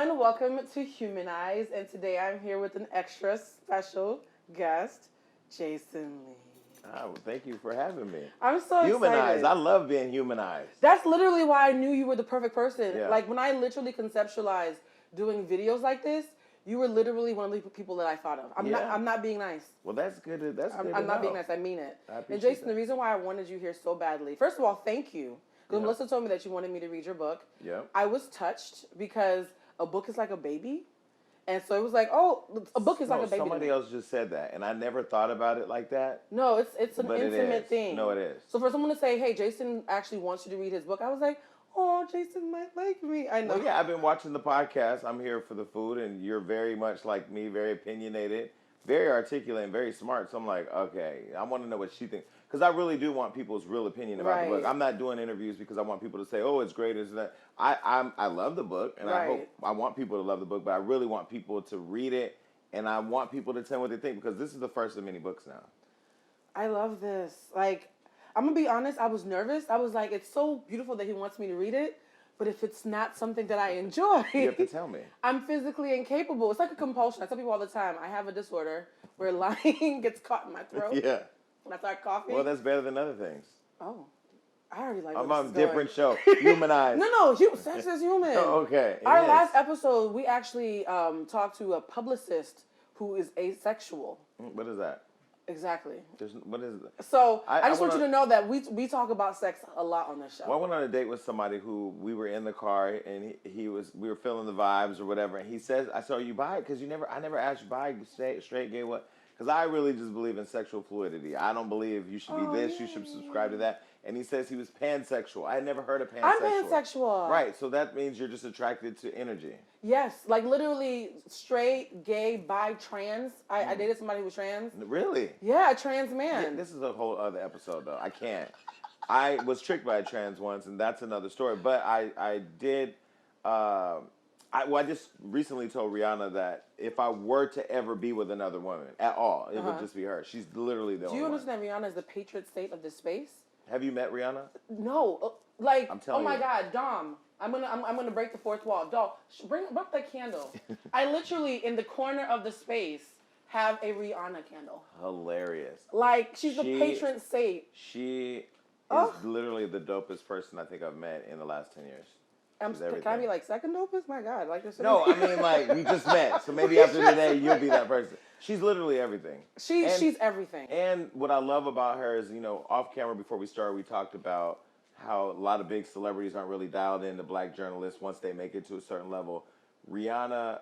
everyone. Welcome to Humanized, and today I'm here with an extra special guest, Jason Lee. Oh, thank you for having me. I'm so Humanized. excited. I love being humanized. That's literally why I knew you were the perfect person. Yeah. Like, when I literally conceptualized doing videos like this, you were literally one of the people that I thought of. I'm not being nice. Well, that's good. I'm not being nice. I mean it. I appreciate And Jason, that. the reason why I wanted you here so badly, first of all, thank you. Because Yeah. Melissa told me that you wanted me to read your book. Yeah. I was touched because a book is like a baby. And so it was like, oh, a book is like a baby. Somebody else just said that, and I never thought about it like that. No, it's an But intimate thing. No, it is. So for someone to say, hey, Jason actually wants you to read his book, I was like, oh, Jason might like me. I know. Well, yeah, I've been watching the podcast. I'm here for the food, and you're very much like me, very opinionated, very articulate, and very smart. So I'm like, okay, I want to know what she thinks. Because I really do want people's real opinion about the book. I'm not doing interviews because I want people to say, oh, it's great, isn't that? I love the book, and I want people to love the book, but I really want people to read it, and I want people to tell me what they think, because this is the first of many books now. I love this. Like, I'm going to be honest, I was nervous. I was like, it's so beautiful that he wants me to read it, but if it's not something that I enjoy, You have to tell me. I'm physically incapable. It's like a compulsion. I tell people all the time, I have a disorder where lying gets caught in my throat. Yeah. When I start coughing. Well, that's better than other things. Oh, I already like. I'm on a different show. Humanized. No, sex is human. Oh, okay. Our last episode, we actually talked to a publicist who is asexual. What is that? Exactly. What is it? So I just want you to know that we talk about sex a lot on this show. Well, I went on a date with somebody who we were in the car, and we were feeling the vibes or whatever, and he says, "I saw you bi, because I never asked you bi, straight, gay, what?" Because I really just believe in sexual fluidity. I don't believe you should be this, you should subscribe to that. And he says he was pansexual. I had never heard of pansexual. I'm pansexual. Right, so that means you're just attracted to energy. Yes, like literally straight, gay, bi, trans. I dated somebody who was trans. Really? Yeah, a trans man. Yeah, this is a whole other episode, though. I can't. I was tricked by a trans once, and that's another story. But I did... I just recently told Rihanna that if I were to ever be with another woman at all, it would just be her. She's literally the only one. Do you understand Rihanna is the patron saint of this space? Have you met Rihanna? No, like, I'm telling oh my you. God, Dom, I'm gonna break the fourth wall. Dom, bring up that candle. I literally in the corner of the space have a Rihanna candle. Hilarious. Like, she's the patron saint. She is literally the dopest person I think I've met in the last 10 years. Can I be like second dopest? My God, like this. No, I mean, like, we just met, so maybe after today you'll be that person. She's literally everything. She's everything. And what I love about her is, off camera before we started, we talked about how a lot of big celebrities aren't really dialed into black journalists once they make it to a certain level. Rihanna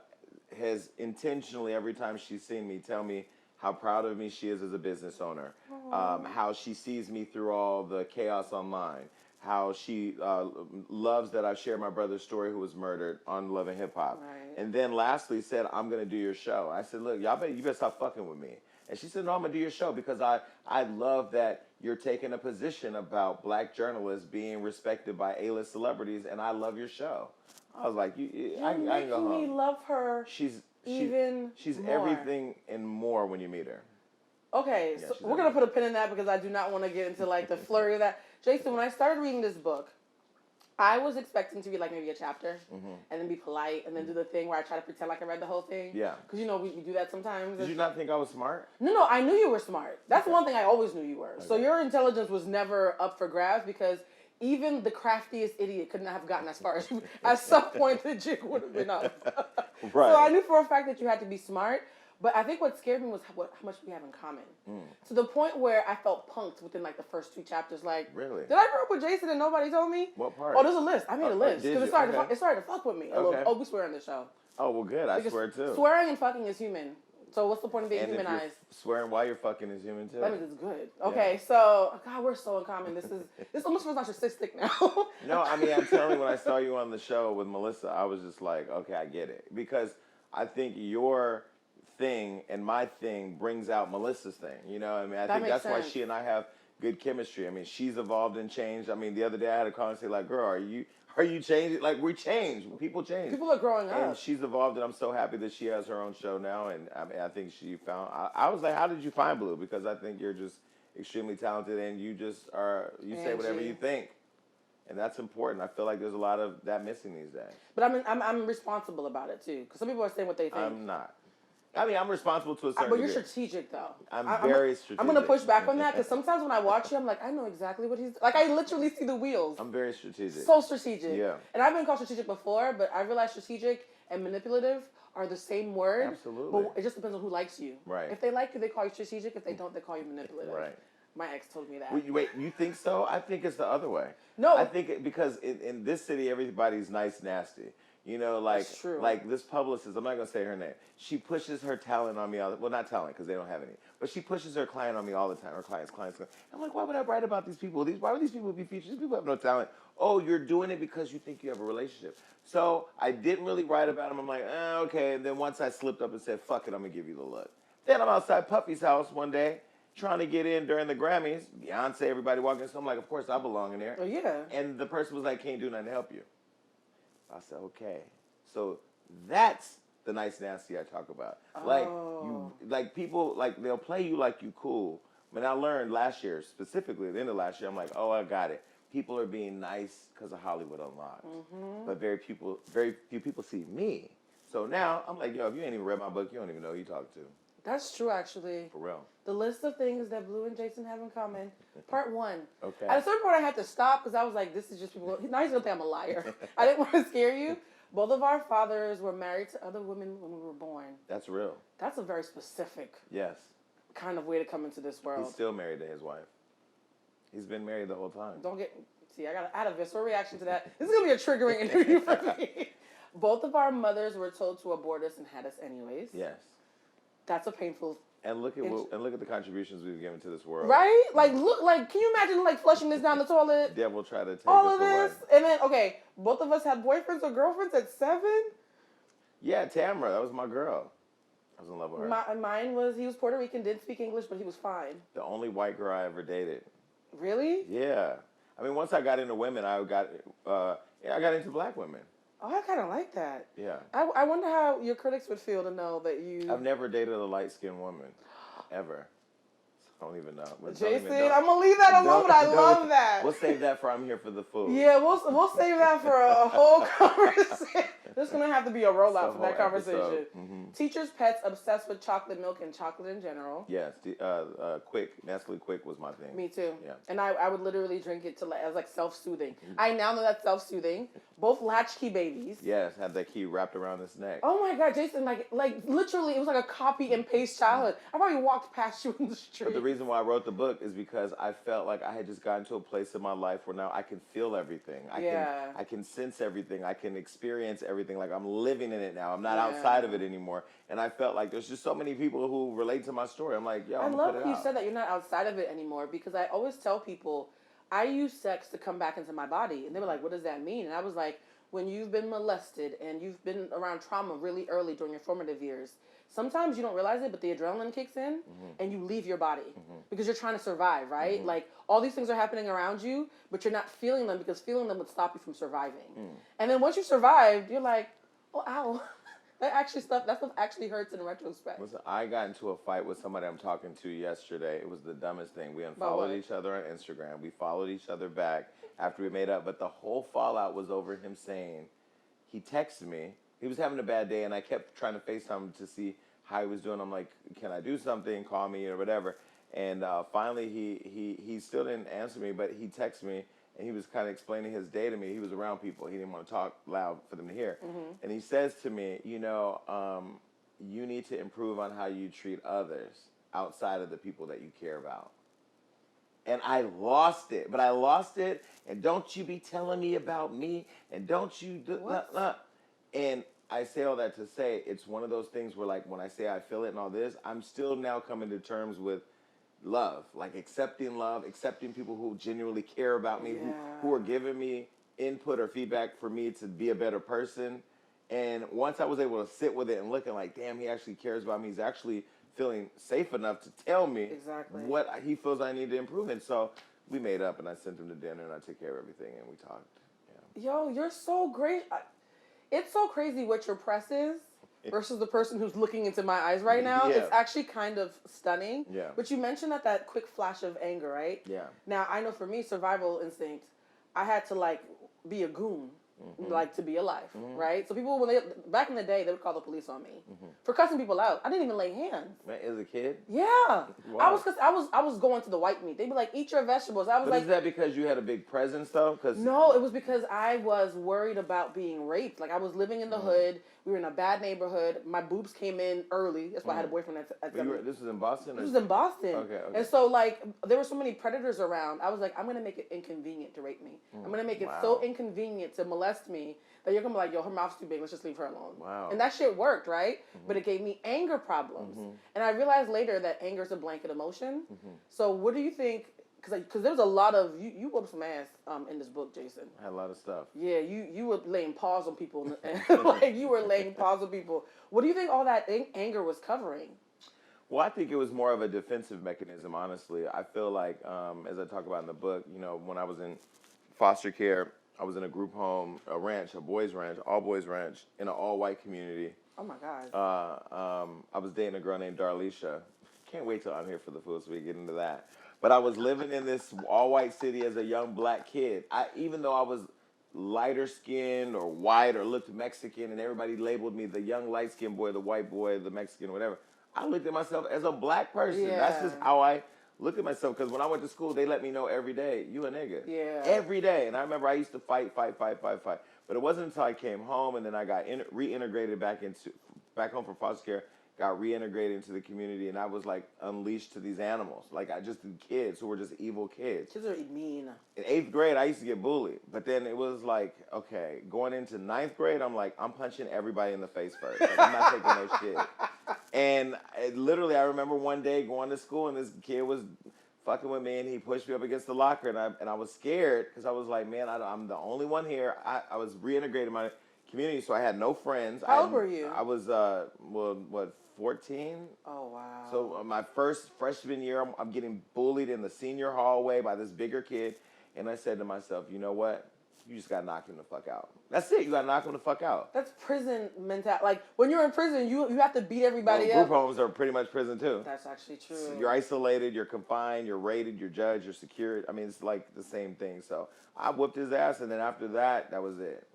has intentionally, every time she's seen me, tell me how proud of me she is as a business owner, how she sees me through all the chaos online, how she loves that I share my brother's story who was murdered on Love and Hip Hop. Right. And then lastly said, I'm going to do your show. I said, look, you better stop fucking with me. And she said, no, I'm going to do your show because I love that you're taking a position about black journalists being respected by A-list celebrities, and I love your show. I was like, I can go home. Me love her. She's more. Everything and more when you meet her. Okay, Yeah, so we're going to put a pin in that because I do not want to get into like the flurry of that. Jason, when I started reading this book, I was expecting to read like maybe a chapter and then be polite and then do the thing where I try to pretend like I read the whole thing. Yeah. Because, we do that sometimes. Did you not think I was smart? No, I knew you were smart. That's one thing I always knew you were. Okay. So your intelligence was never up for grabs because even the craftiest idiot could not have gotten as far as you. At some point, the jig would have been up. Right. So I knew for a fact that you had to be smart. But I think what scared me was how much we have in common. To the point where I felt punked within like the first 2 chapters. Like, really? Did I grow up with Jason and nobody told me? What part? Oh, there's a list. I made a list because it started to fuck with me. We swear on the show. Oh, well, good. I swear too. Swearing and fucking is human. So what's the point of being humanized? Swearing while you're fucking is human too. That means it's good. Okay, so God, we're so in common. This almost feels narcissistic now. No, I mean, I'm telling you, when I saw you on the show with Melissa, I was just like, okay, I get it, because I think your thing and my thing brings out Melissa's thing. You know, I mean, I think that's why she and I have good chemistry. I mean, she's evolved and changed. I mean, the other day I had a call and say, like, girl, are you changing? Like, we change. People change. People are growing up. And she's evolved, and I'm so happy that she has her own show now. And I mean, I think she found. I was like, how did you find Blue? Because I think you're just extremely talented, and you just are. You say whatever you think. And that's important. I feel like there's a lot of that missing these days. But I'm responsible about it too, because some people are saying what they think. I'm not. I mean, I'm responsible to a certain But you're degree. strategic, though. I'm very strategic. I'm going to push back on that, because sometimes when I watch you, I'm like, I know exactly what he's... Like, I literally see the wheels. I'm very strategic. So strategic. Yeah. And I've been called strategic before, but I realize strategic and manipulative are the same word. Absolutely. But it just depends on who likes you. Right. If they like you, they call you strategic. If they don't, they call you manipulative. Right. My ex told me that. Wait, you think so? I think it's the other way. No. I think because in this city, everybody's nice, nasty. You know, like That's true. like this publicist, I'm not going to say her name. She pushes her talent on me well, not talent because they don't have any. But she pushes her client on me all the time, her clients. I'm like, why would I write about these people? Why would these people be featured? These people have no talent. Oh, you're doing it because you think you have a relationship. So I didn't really write about them. I'm like, okay. And then once I slipped up and said, fuck it, I'm going to give you the look. Then I'm outside Puffy's house one day trying to get in during the Grammys. Beyonce, everybody walking. So I'm like, of course I belong in there. Oh, yeah. And the person was like, can't do nothing to help you. I said, okay. So that's the nice nasty I talk about. Like people, like they'll play you like you cool. I mean, I learned last year, specifically at the end of last year, I'm like, oh, I got it. People are being nice because of Hollywood Unlocked. Mm-hmm. But very few people see me. So now I'm like, yo, if you ain't even read my book, you don't even know who you talk to. That's true, actually. For real. The list of things that Blue and Jason have in common. Part 1. Okay. At a certain point, I had to stop because I was like, this is just people. Now he's going to think I'm a liar. I didn't want to scare you. Both of our fathers were married to other women when we were born. That's real. That's a very specific kind of way to come into this world. He's still married to his wife. He's been married the whole time. I got to add a visceral reaction to that. This is going to be a triggering interview for me. Both of our mothers were told to abort us and had us anyways. Yes. That's a painful... And look at the contributions we've given to this world. Right? Like, can you imagine, like, flushing this down the toilet? Devil try to take all us of this? away. And then, okay, both of us had boyfriends or girlfriends at 7? Yeah, Tamara, that was my girl. I was in love with her. Mine was, he was Puerto Rican, didn't speak English, but he was fine. The only white girl I ever dated. Really? Yeah. I mean, once I got into women, I got into black women. Oh, I kind of like that. Yeah. I wonder how your critics would feel to know that you... I've never dated a light-skinned woman. Ever. I don't even know. Jason, I'm going to leave that alone, but I love that. We'll save that for I'm here for the food. Yeah, we'll save that for a whole conversation. There's going to have to be a rollout for that conversation. Mm-hmm. Teachers' pets obsessed with chocolate milk and chocolate in general. Yes. Nestle Quick was my thing. Me too. Yeah. And I would literally drink it as like self-soothing. I now know that's self-soothing. Both latchkey babies. Yes, had that key wrapped around his neck. Oh my God, Jason, like literally it was like a copy and paste childhood. I probably walked past you in the street. But the reason why I wrote the book is because I felt like I had just gotten to a place in my life where now I can feel everything. I can sense everything. I can experience everything. Like I'm living in it now. I'm not outside of it anymore. And I felt like there's just so many people who relate to my story. I'm like, yo, I love that you said that you're not outside of it anymore, because I always tell people I use sex to come back into my body. And they were like, what does that mean? And I was like, when you've been molested and you've been around trauma really early during your formative years, sometimes you don't realize it, but the adrenaline kicks in and you leave your body because you're trying to survive, right? Like all these things are happening around you, but you're not feeling them because feeling them would stop you from surviving. And then once you survived, you're like, oh, ow. That stuff actually hurts in retrospect. Listen, I got into a fight with somebody I'm talking to yesterday. It was the dumbest thing. We unfollowed each other on Instagram. We followed each other back after we made up. But the whole fallout was over him saying, he texted me. He was having a bad day, and I kept trying to FaceTime him to see how he was doing. I'm like, can I do something? Call me or whatever. And finally, he still didn't answer me, but he texted me. And he was kind of explaining his day to me. He was around people. He didn't want to talk loud for them to hear. And he says to me, you need to improve on how you treat others outside of the people that you care about. And I lost it. But I lost it. And don't you be telling me about me. And don't you do... And I say all that to say it's one of those things where, like, when I say I feel it and all this, I'm still now coming to terms with love, like accepting people who genuinely care about me, who are giving me input or feedback for me to be a better person. And once I was able to sit with it and looking like, damn, he actually cares about me. He's actually feeling safe enough to tell me what he feels I need to improve in. So we made up, and I sent him to dinner, and I took care of everything, and we talked. Yeah. Yo, you're so great. It's so crazy what your press is versus the person who's looking into my eyes right now. It's actually kind of stunning. Yeah. But you mentioned that quick flash of anger, right? Yeah. Now, I know for me, survival instinct, I had to like be a goon. Like to be alive, right? So people, when they back in the day, they would call the police on me for cussing people out. I didn't even lay hands. Man, as a kid? Yeah, Wow. I was going to the white meat. They'd be like, "Eat your vegetables." I was But like, is that because you had a big presence though? no, it was because I was worried about being raped. Like I was living in the hood. We were in a bad neighborhood. My boobs came in early. That's why I had a boyfriend at This was in Boston? This was in Boston. Okay. And so, like, there were so many predators around. I was like, I'm going to make it inconvenient to rape me. I'm going to make it so inconvenient to molest me that you're going to be like, yo, her mouth's too big. Let's just leave her alone. Wow. And that shit worked, right? But it gave me anger problems. And I realized later that anger is a blanket emotion. So what do you think? Because there was a lot of, you whooped some ass in this book, Jason. I had a lot of stuff. Yeah, you were laying paws on people. Like, you were laying paws on people. What do you think all that anger was covering? Well, I think it was more of a defensive mechanism, honestly. I feel like, as I talk about in the book, you know, when I was in foster care, I was in a group home, a ranch, a boys' ranch, all boys' ranch, in an all-white community. Oh, my God. I was dating a girl named Darlisha. Can't wait till I'm here for the food so we get into that. But I was living in this all-white city as a young black kid. Even though I was lighter skinned or white or looked Mexican and everybody labeled me the young light-skinned boy, the white boy, the Mexican, whatever, I looked at myself as a black person. Yeah. That's just how I looked at myself. Because when I went to school, they let me know every day, you a nigga. Yeah. Every day. And I remember I used to fight. But it wasn't until I came home and then I got reintegrated back home from foster care, got reintegrated into the community, and I was like unleashed to these animals. Like kids who were just evil kids. Kids are mean. In 8th grade, I used to get bullied. But then it was like, okay, going into 9th grade, I'm like, I'm punching everybody in the face first. Like, I'm not taking no shit. And literally, I remember one day going to school, and this kid was fucking with me, and he pushed me up against the locker, and I was scared, because I was like, man, I'm the only one here. I was reintegrating my community, so I had no friends. How old were you? I was, 14? Oh, wow. So my first freshman year, I'm getting bullied in the senior hallway by this bigger kid. And I said to myself, you know what? You just got to knock him the fuck out. That's it. You got to knock him the fuck out. That's prison mentality. Like, when you're in prison, you have to beat everybody up. Group homes are pretty much prison, too. That's actually true. So you're isolated, you're confined, you're raided, you're judged, you're secured. I mean, it's like the same thing. So I whooped his ass, and then after that, that was it.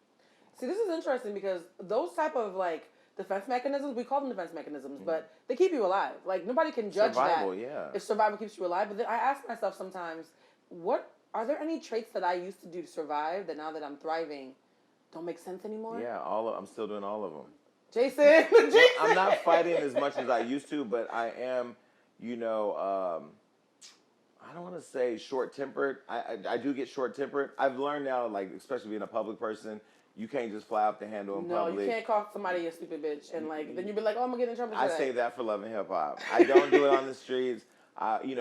See, this is interesting because those type of, like, defense mechanisms, we call them defense mechanisms, but they keep you alive. Like, nobody can judge survival, that. Yeah. If survival keeps you alive. But then I ask myself sometimes, are there any traits that I used to do to survive that now that I'm thriving don't make sense anymore? Yeah, I'm still doing all of them. Jason! Well, I'm not fighting as much as I used to, but I am, I don't want to say short-tempered. I do get short-tempered. I've learned now, like, especially being a public person, you can't just fly off the handle in public. No, you can't call somebody a stupid bitch and like then you be like, oh, I'm gonna get in trouble for that. I say that for Love and Hip Hop. I don't do it on the streets. I've learned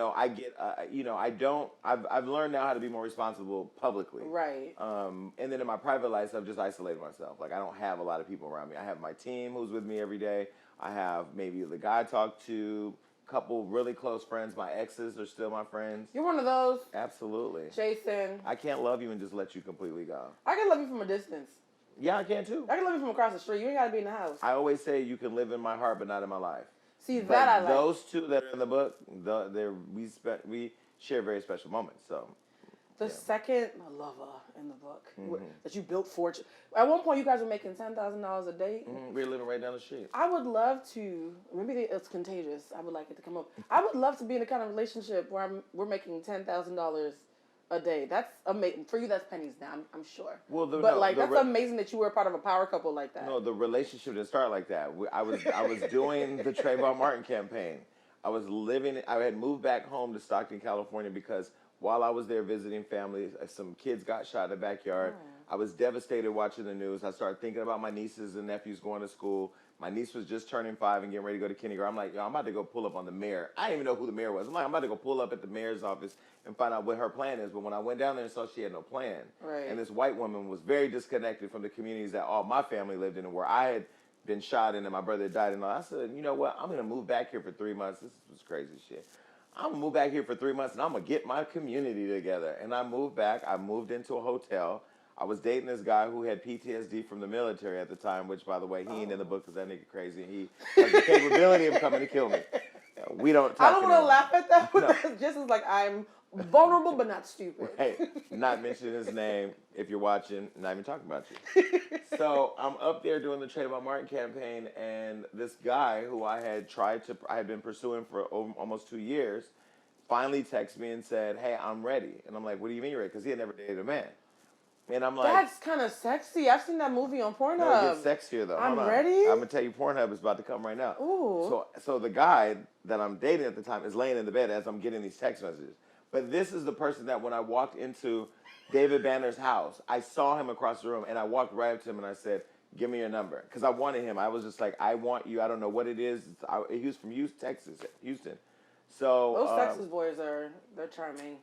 now how to be more responsible publicly. Right. And then in my private life, I've just isolated myself. Like I don't have a lot of people around me. I have my team who's with me every day. I have maybe the guy I talk to, a couple really close friends. My exes are still my friends. You're one of those. Absolutely. Jason. I can't love you and just let you completely go. I can love you from a distance. Yeah, I can too. I can love you from across the street. You ain't gotta be in the house. I always say you can live in my heart, but not in my life. See, But that I like. those two that are in the book, we share very special moments. So, The second lover in the book that you built fortune. At one point, you guys were making $10,000 a day. we're living right down the street. I would love to. Maybe it's contagious. I would like it to come up. I would love to be in a kind of relationship where we're making $10,000 a day. That's amazing. For you, that's pennies now, I'm sure. Well, that's amazing that you were a part of a power couple like that. No, the relationship didn't start like that. I was doing the Trayvon Martin campaign. I had moved back home to Stockton, California because while I was there visiting families, some kids got shot in the backyard. I was devastated watching the news. I started thinking about my nieces and nephews going to school. My niece was just turning 5 and getting ready to go to kindergarten. I'm like, yo, I'm about to go pull up on the mayor. I didn't even know who the mayor was. I'm about to go pull up at the mayor's office and find out what her plan is. But when I went down there and saw she had no plan, and this white woman was very disconnected from the communities that all my family lived in and where I had been shot in and my brother had died and all, I said, you know what? I'm going to move back here for 3 months. This was crazy shit. I'm going to move back here for 3 months and I'm going to get my community together. And I moved back. I moved into a hotel. I was dating this guy who had PTSD from the military at the time, which, by the way, he ain't in the book because that nigga crazy. He has the capability of coming to kill me. We don't talk I don't want to laugh at that, but No. just as like I'm Vulnerable, but not stupid. Right. Not mentioning his name. If you're watching, not even talking about you. So I'm up there doing the Trade About Martin campaign, and this guy who I had been pursuing for almost 2 years, finally texted me and said, "Hey, I'm ready." And I'm like, "What do you mean you're ready?" Because he had never dated a man. And I'm like, that's kind of sexy. I've seen that movie on Pornhub. no, it gets sexier though. I'm Hold on. ready? I'm gonna tell you, Pornhub is about to come right now. Ooh. So the guy that I'm dating at the time is laying in the bed as I'm getting these text messages. But this is the person that when I walked into David Banner's house, I saw him across the room, and I walked right up to him and I said, "Give me your number," because I wanted him. I was just like, "I want you." I don't know what it is. He was from Houston. So those Texas boys they're charming.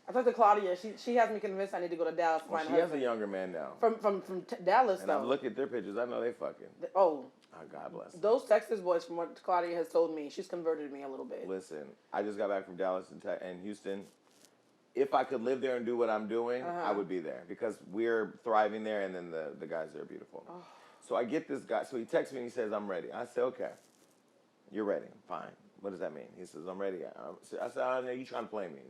I talked to Claudia. She has me convinced I need to go to Dallas to find she her has a younger man now. From Dallas, and though. I'm looking at their pictures. I know they fucking. Oh, God bless them. those Texas boys, from what Claudia has told me, she's converted me a little bit. Listen, I just got back from Dallas and Houston. If I could live there and do what I'm doing, I would be there because we're thriving there, and then the guys there are beautiful. Oh. So I get this guy. So he texts me and he says, "I'm ready." I say, "Okay, you're ready. Fine. What does that mean?" He says, "I'm ready." I said, "Oh, no, you trying to play me?"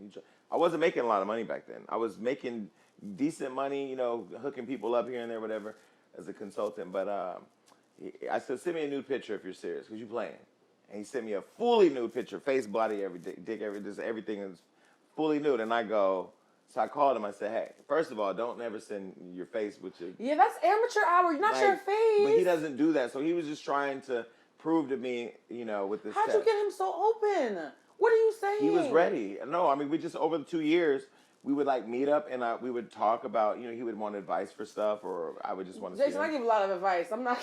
I wasn't making a lot of money back then. I was making decent money, hooking people up here and there, whatever, as a consultant. But I said, "Send me a nude picture if you're serious, because you're playing." And he sent me a fully nude picture, face, body, everything is fully nude. And I go, so I called him. I said, "Hey, first of all, don't ever send your face with your..." Yeah, that's amateur hour. You're not your face. But he doesn't do that. So he was just trying to prove to me, with this How'd you get him so open? What are you saying? He was ready. No, I mean, we just, over the 2 years, we would meet up and we would talk about, he would want advice for stuff, or I would just want to see Jason, him. I give a lot of advice. I'm not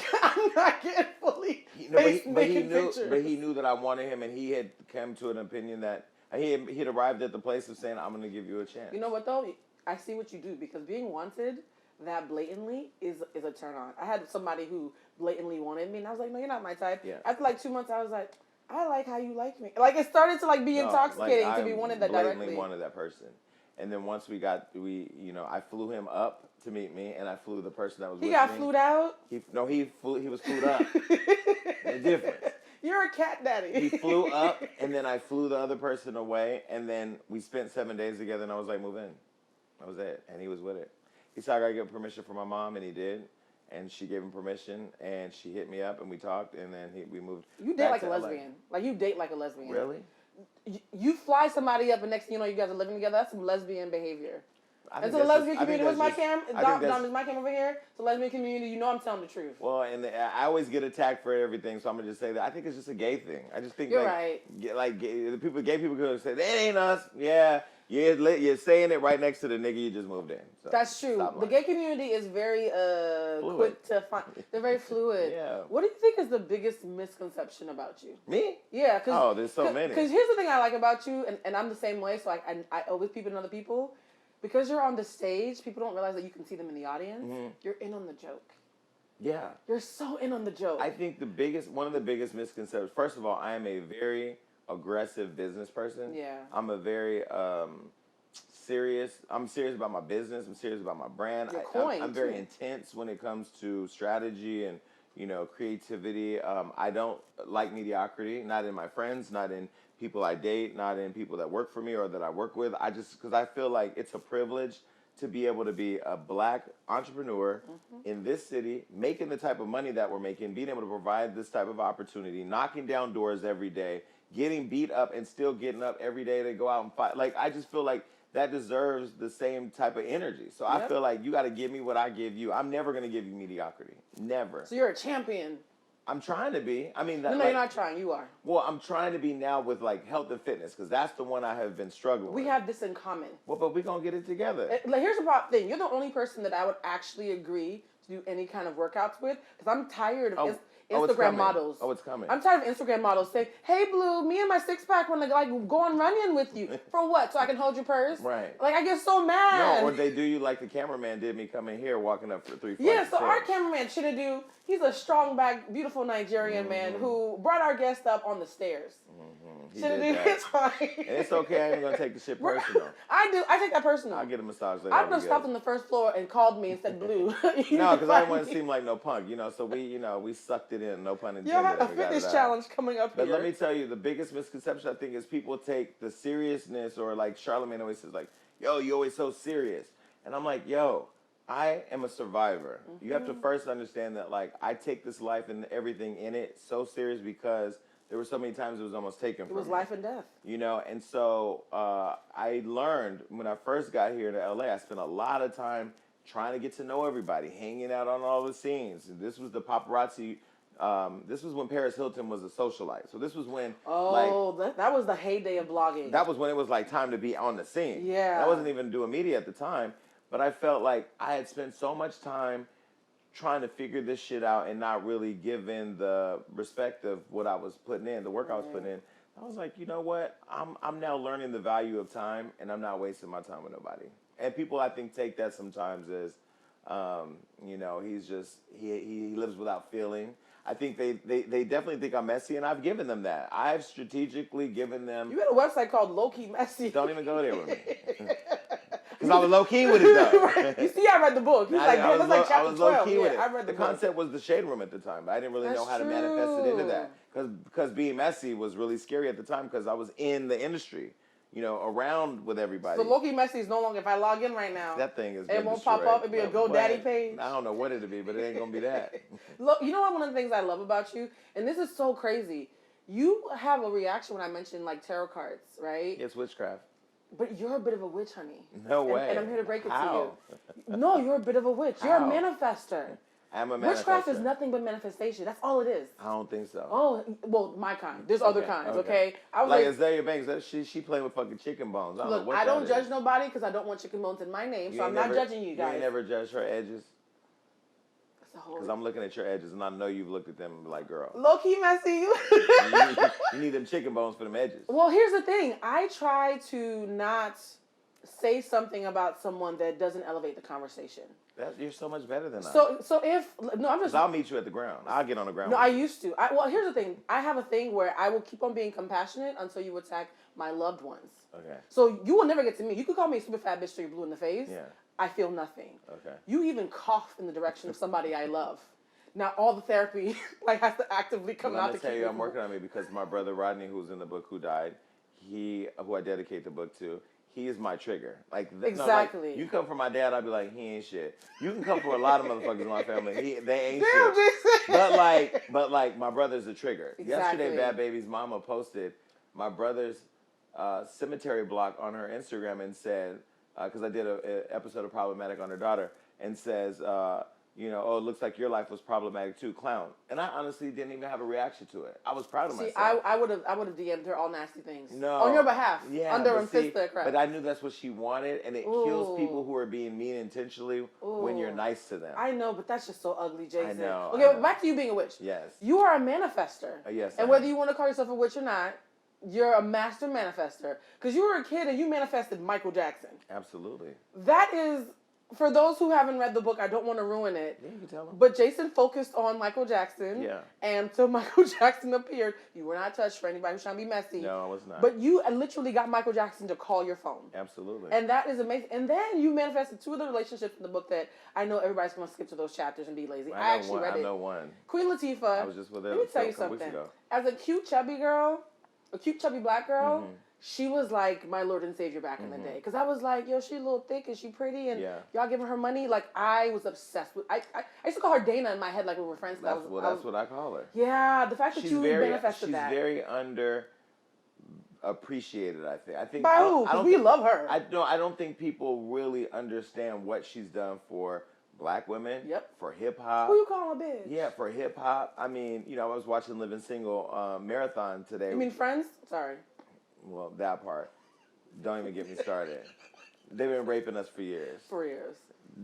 getting fully making pictures. But he knew that I wanted him, and he had come to an opinion that he had arrived at the place of saying, "I'm going to give you a chance." You know what, though? I see what you do, because being wanted that blatantly is a turn on. I had somebody who blatantly wanted me, and I was like, "No, you're not my type." Yeah. After 2 months, I was like, "I like how you like me." It started to be intoxicating to be wanted that directly. I blatantly wanted that person. And then once I flew him up to meet me, and I flew the person that was with me. He got flued out? He was flued up. The difference. You're a cat daddy. He flew up, and then I flew the other person away, and then we spent 7 days together, and I was like, "Move in." That was it. And he was with it. He said, "I got to get permission from my mom," and he did. And she gave him permission, and she hit me up, and we talked, and then we moved. You date like a lesbian. You date like a lesbian. Really? You fly somebody up, and next thing you know, you guys are living together. That's some lesbian behavior. And so the lesbian community, where's my cam? Dom, is my cam over here? The lesbian community, I'm telling the truth. Well, and I always get attacked for everything, so I'm going to just say that. I think it's just a gay thing. I just think, you're right. The gay people could say, "That ain't us." Yeah. You're saying it right next to the nigga you just moved in. So that's true. The gay community is very quick to find. They're very fluid. Yeah. What do you think is the biggest misconception about you? Me? Yeah. There's so many. Because here's the thing I like about you, and I'm the same way, so I always peep in other people. Because you're on the stage, people don't realize that you can see them in the audience. Mm-hmm. You're in on the joke. Yeah. You're so in on the joke. I think one of the biggest misconceptions, first of all, I am a very aggressive business person. Yeah. I'm a very serious. I'm serious about my business. I'm serious about my brand. I'm very intense when it comes to strategy and creativity. I don't like mediocrity. Not in my friends. Not in people I date. Not in people that work for me or that I work with. Because I feel like it's a privilege to be able to be a black entrepreneur in this city, making the type of money that we're making, being able to provide this type of opportunity, knocking down doors every day, getting beat up and still getting up every day to go out and fight. I just feel like that deserves the same type of energy. So I feel like you got to give me what I give you. I'm never going to give you mediocrity. Never. So you're a champion. I'm trying to be. I mean, no, you're not trying. You are. Well, I'm trying to be now with health and fitness, because that's the one I have been struggling with. We have this in common. Well, but we're going to get it together. Here's the thing. You're the only person that I would actually agree to do any kind of workouts with, because I'm tired of Instagram models. Oh, it's coming. I'm tired of Instagram models saying, "Hey, Blue, me and my six-pack want to go on run-in with you." For what? So I can hold your purse? Right. I get so mad. No, or they do you like the cameraman did me coming here, walking up for 3 flights. Yeah, so our cameraman should have he's a strong back, beautiful Nigerian man who brought our guest up on the stairs. He Shouldn't did do that. it's fine. And it's okay. I ain't gonna take the shit personal. I do. I take that personal. I'll get a massage later. I've been stopped on the first floor and called me and said blue. No, because I didn't want to seem like no punk, So we sucked it in. No pun intended. You have a fitness challenge coming up But here. let me tell you, the biggest misconception I think is people take the seriousness, or like Charlamagne always says, like, "Yo, you always so serious," and I'm like, "Yo, I am a survivor. You have to first understand that, like, I take this life and everything in it so serious because there were so many times it was almost taken from me. It was life and death. And so I learned when I first got here to LA, I spent a lot of time trying to get to know everybody, hanging out on all the scenes. This was the paparazzi. This was when Paris Hilton was a socialite. So this was when that was the heyday of blogging. That was when it was like time to be on the scene. Yeah. I wasn't even doing media at the time, but I felt like I had spent so much time trying to figure this shit out and not really giving the respect of what I was putting in, the work I was putting in. I was like, you know what? I'm now learning the value of time, and I'm not wasting my time with nobody. And people, I think, take that sometimes as, he lives without feeling. I think they definitely think I'm messy, and I've given them that. I've strategically given them. You had a website called Low Key Messy. Don't even go there with me. Because I was low key with it though. Right. You see, I read the book. He's like, that's like chapter 12. Low key with it. I read the book. concept was the shade room at the time. But I didn't really know how to manifest it into that. Because being messy was really scary at the time because I was in the industry, around with everybody. So Low Key Messy is no longer, if I log in right now, that thing is it won't pop up. It'll be a GoDaddy page. I don't know what it'll be, but it ain't going to be that. Look, you know what? One of the things I love about you, and this is so crazy, you have a reaction when I mention like tarot cards, right? It's witchcraft. But you're a bit of a witch, honey. No way. And I'm here to break it How? to you. No, you're a bit of a witch. You're a manifester. I'm a manifester. Witchcraft is nothing but manifestation. That's all it is. I don't think so. Oh, well, my kind. There's other kinds, okay? I was like Azalea Banks, she playing with fucking chicken bones. I don't judge nobody because I don't want chicken bones in my name, so I'm not judging you guys. You ain't never judged her edges? Because I'm looking at your edges, and I know you've looked at them and be like, girl. Low key messy. You need them chicken bones for them edges. Well, here's the thing. I try to not say something about someone that doesn't elevate the conversation. You're so much better than I. So if no, I'm just. I'll meet you at the ground. I'll get on the ground. No, I used to. Well, here's the thing. I have a thing where I will keep on being compassionate until you attack my loved ones. Okay. So you will never get to me. You could call me a super fat bitch till you're blue in the face. Yeah. I feel nothing. Okay. You even cough in the direction of somebody I love. Now all the therapy has to actively come out to keep I'm working on me because my brother Rodney, who's in the book, who died, who I dedicate the book to. He is my trigger. Exactly. You come from my dad, I'd be like, he ain't shit. You can come from a lot of motherfuckers in my family. They ain't Damn, shit. Jason. But my brother's the trigger. Exactly. Yesterday, Bad Baby's mama posted my brother's cemetery block on her Instagram and said, because I did an episode of Problematic on her daughter, and says, it looks like your life was problematic too, clown. And I honestly didn't even have a reaction to it. I was proud of myself. I would have DM'd her all nasty things. No. On your behalf. Yeah. Under and fist that crap. But I knew that's what she wanted, and it kills people who are being mean intentionally when you're nice to them. I know, but that's just so ugly, Jason. I know. Okay, but back to you being a witch. Yes. You are a manifester. Yes. And whether you want to call yourself a witch or not, you're a master manifester. Because you were a kid and you manifested Michael Jackson. Absolutely. That is, for those who haven't read the book, I don't want to ruin it. Yeah, you can tell them. But Jason focused on Michael Jackson. Yeah. And until Michael Jackson appeared, you were not touched, for anybody who's trying to be messy. No, I was not. But you literally got Michael Jackson to call your phone. Absolutely. And that is amazing. And then you manifested two of the relationships in the book that I know everybody's going to skip to those chapters and be lazy. I actually read it. I know one. Queen Latifah. I was just with her. Let me tell you something. As a cute, chubby girl, a cute, chubby black girl, she was like my Lord and Savior back in the day. Because I was like, yo, she a little thick and she pretty and y'all giving her money. Like, I was obsessed with... I used to call her Dana in my head like we were friends. That's what I call her. Yeah, the fact that you manifested that. She's very underappreciated, I think. By who? Because we love her. I don't think people really understand what she's done for black women. Yep. For hip-hop. Who you calling a bitch? Yeah, for hip-hop. I mean, I was watching Living Single marathon today. You mean Friends? Sorry. Well, that part. Don't even get me started. They've been raping us for years. For years.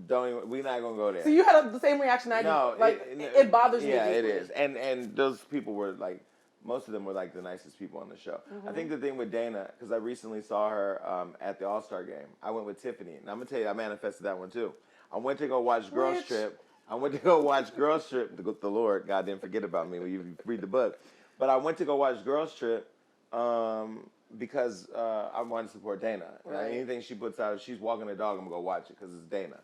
We're not gonna go there. So you had the same reaction I did. No, it bothers me. Yeah, it is. And those people were like, most of them were like the nicest people on the show. I think the thing with Dana, because I recently saw her at the All-Star game. I went with Tiffany, and I'm gonna tell you, I manifested that one too. I went to go watch Girls Trip. The Lord, God didn't forget about me when you read the book. But I went to go watch Girls Trip Because I want to support Dana. Right. Anything she puts out, if she's walking the dog, I'm gonna go watch it because it's Dana.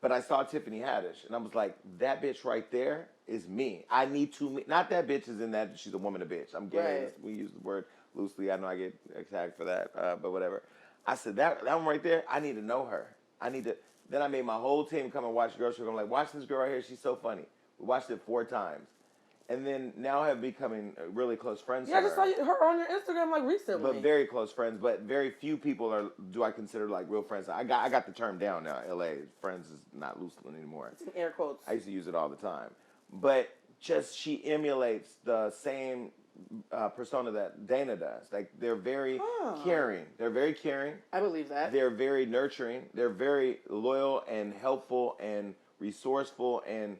But I saw Tiffany Haddish, and I was like, that bitch right there is me. I need to, not that bitch is in that she's a woman, a bitch. I'm gay. Right. We use the word loosely. I know I get attacked for that, but whatever. I said, that one right there, I need to know her. Then I made my whole team come and watch Girl Show. I'm like, watch this girl right here. She's so funny. We watched it 4 times. And then now have becoming really close friends with Yeah, I her. just saw her on your Instagram like recently. But very close friends. But very few people do I consider like real friends. I got the term down now. LA friends is not loose anymore. It's in air quotes. I used to use it all the time. But just she emulates the same persona that Dana does. Like they're very caring. They're very caring. I believe that. They're very nurturing. They're very loyal and helpful and resourceful. And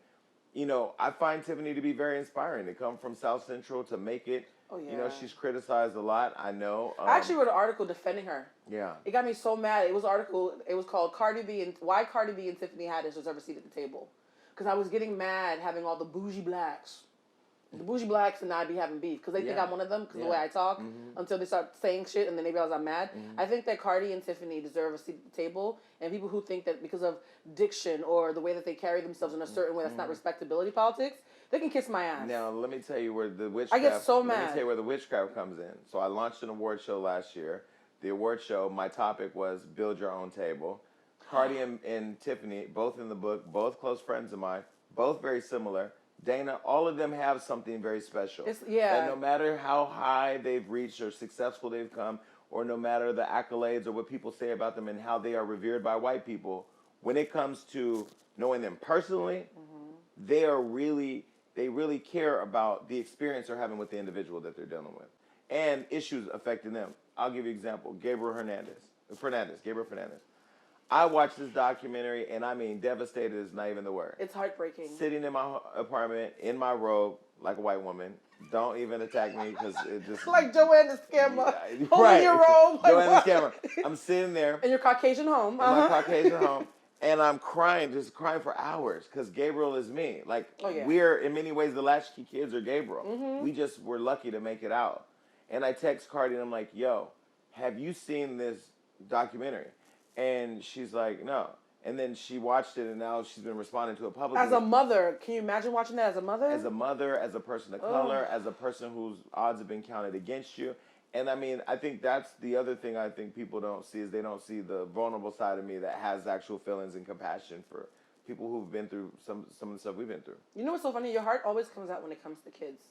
you know, I find Tiffany to be very inspiring. To come from South Central to make it. Oh, yeah. You know, she's criticized a lot. I know. I actually wrote an article defending her. Yeah. It got me so mad. It was an article. It was called Why Cardi B and Tiffany Haddish Deserve a Seat at the Table. Because I was getting mad having all the bougie blacks. The bougie blacks and I be having beef because they think I'm one of them because the way I talk until they start saying shit and then they realize I'm mad. I think that Cardi and Tiffany deserve a seat at the table, and people who think that because of diction or the way that they carry themselves in a certain way that's not respectability politics, they can kiss my ass. Now let me tell you where the witchcraft. I get so mad. Let me tell you where the witchcraft comes in. So I launched an award show last year. The award show, my topic was build your own table. Cardi and Tiffany, both in the book, both close friends of mine, both very similar. Dana, all of them have something very special. And no matter how high they've reached or successful they've come, or no matter the accolades or what people say about them and how they are revered by white people, when it comes to knowing them personally, they really care about the experience they're having with the individual that they're dealing with and issues affecting them. I'll give you an example. Gabriel Fernandez. I watched this documentary, and I mean, devastated is not even the word. It's heartbreaking. Sitting in my apartment, in my robe, like a white woman. Don't even attack me, because it just... like Joanne the Scammer. Yeah, Holding your robe. Like, Joanne the Scammer. I'm sitting there. In your Caucasian home. In my Caucasian home. And I'm crying, just crying for hours, because Gabriel is me. Like, we're, in many ways, the latchkey kids are Gabriel. We just were lucky to make it out. And I text Cardi, and I'm like, yo, have you seen this documentary? And she's like, no. And then she watched it, and now she's been responding to it publicly. As a mother, can you imagine watching that as a mother? As a mother, as a person of color, as a person whose odds have been counted against you. And I mean, I think that's the other thing I think people don't see is they don't see the vulnerable side of me that has actual feelings and compassion for people who've been through some of the stuff we've been through. You know what's so funny? Your heart always comes out when it comes to kids.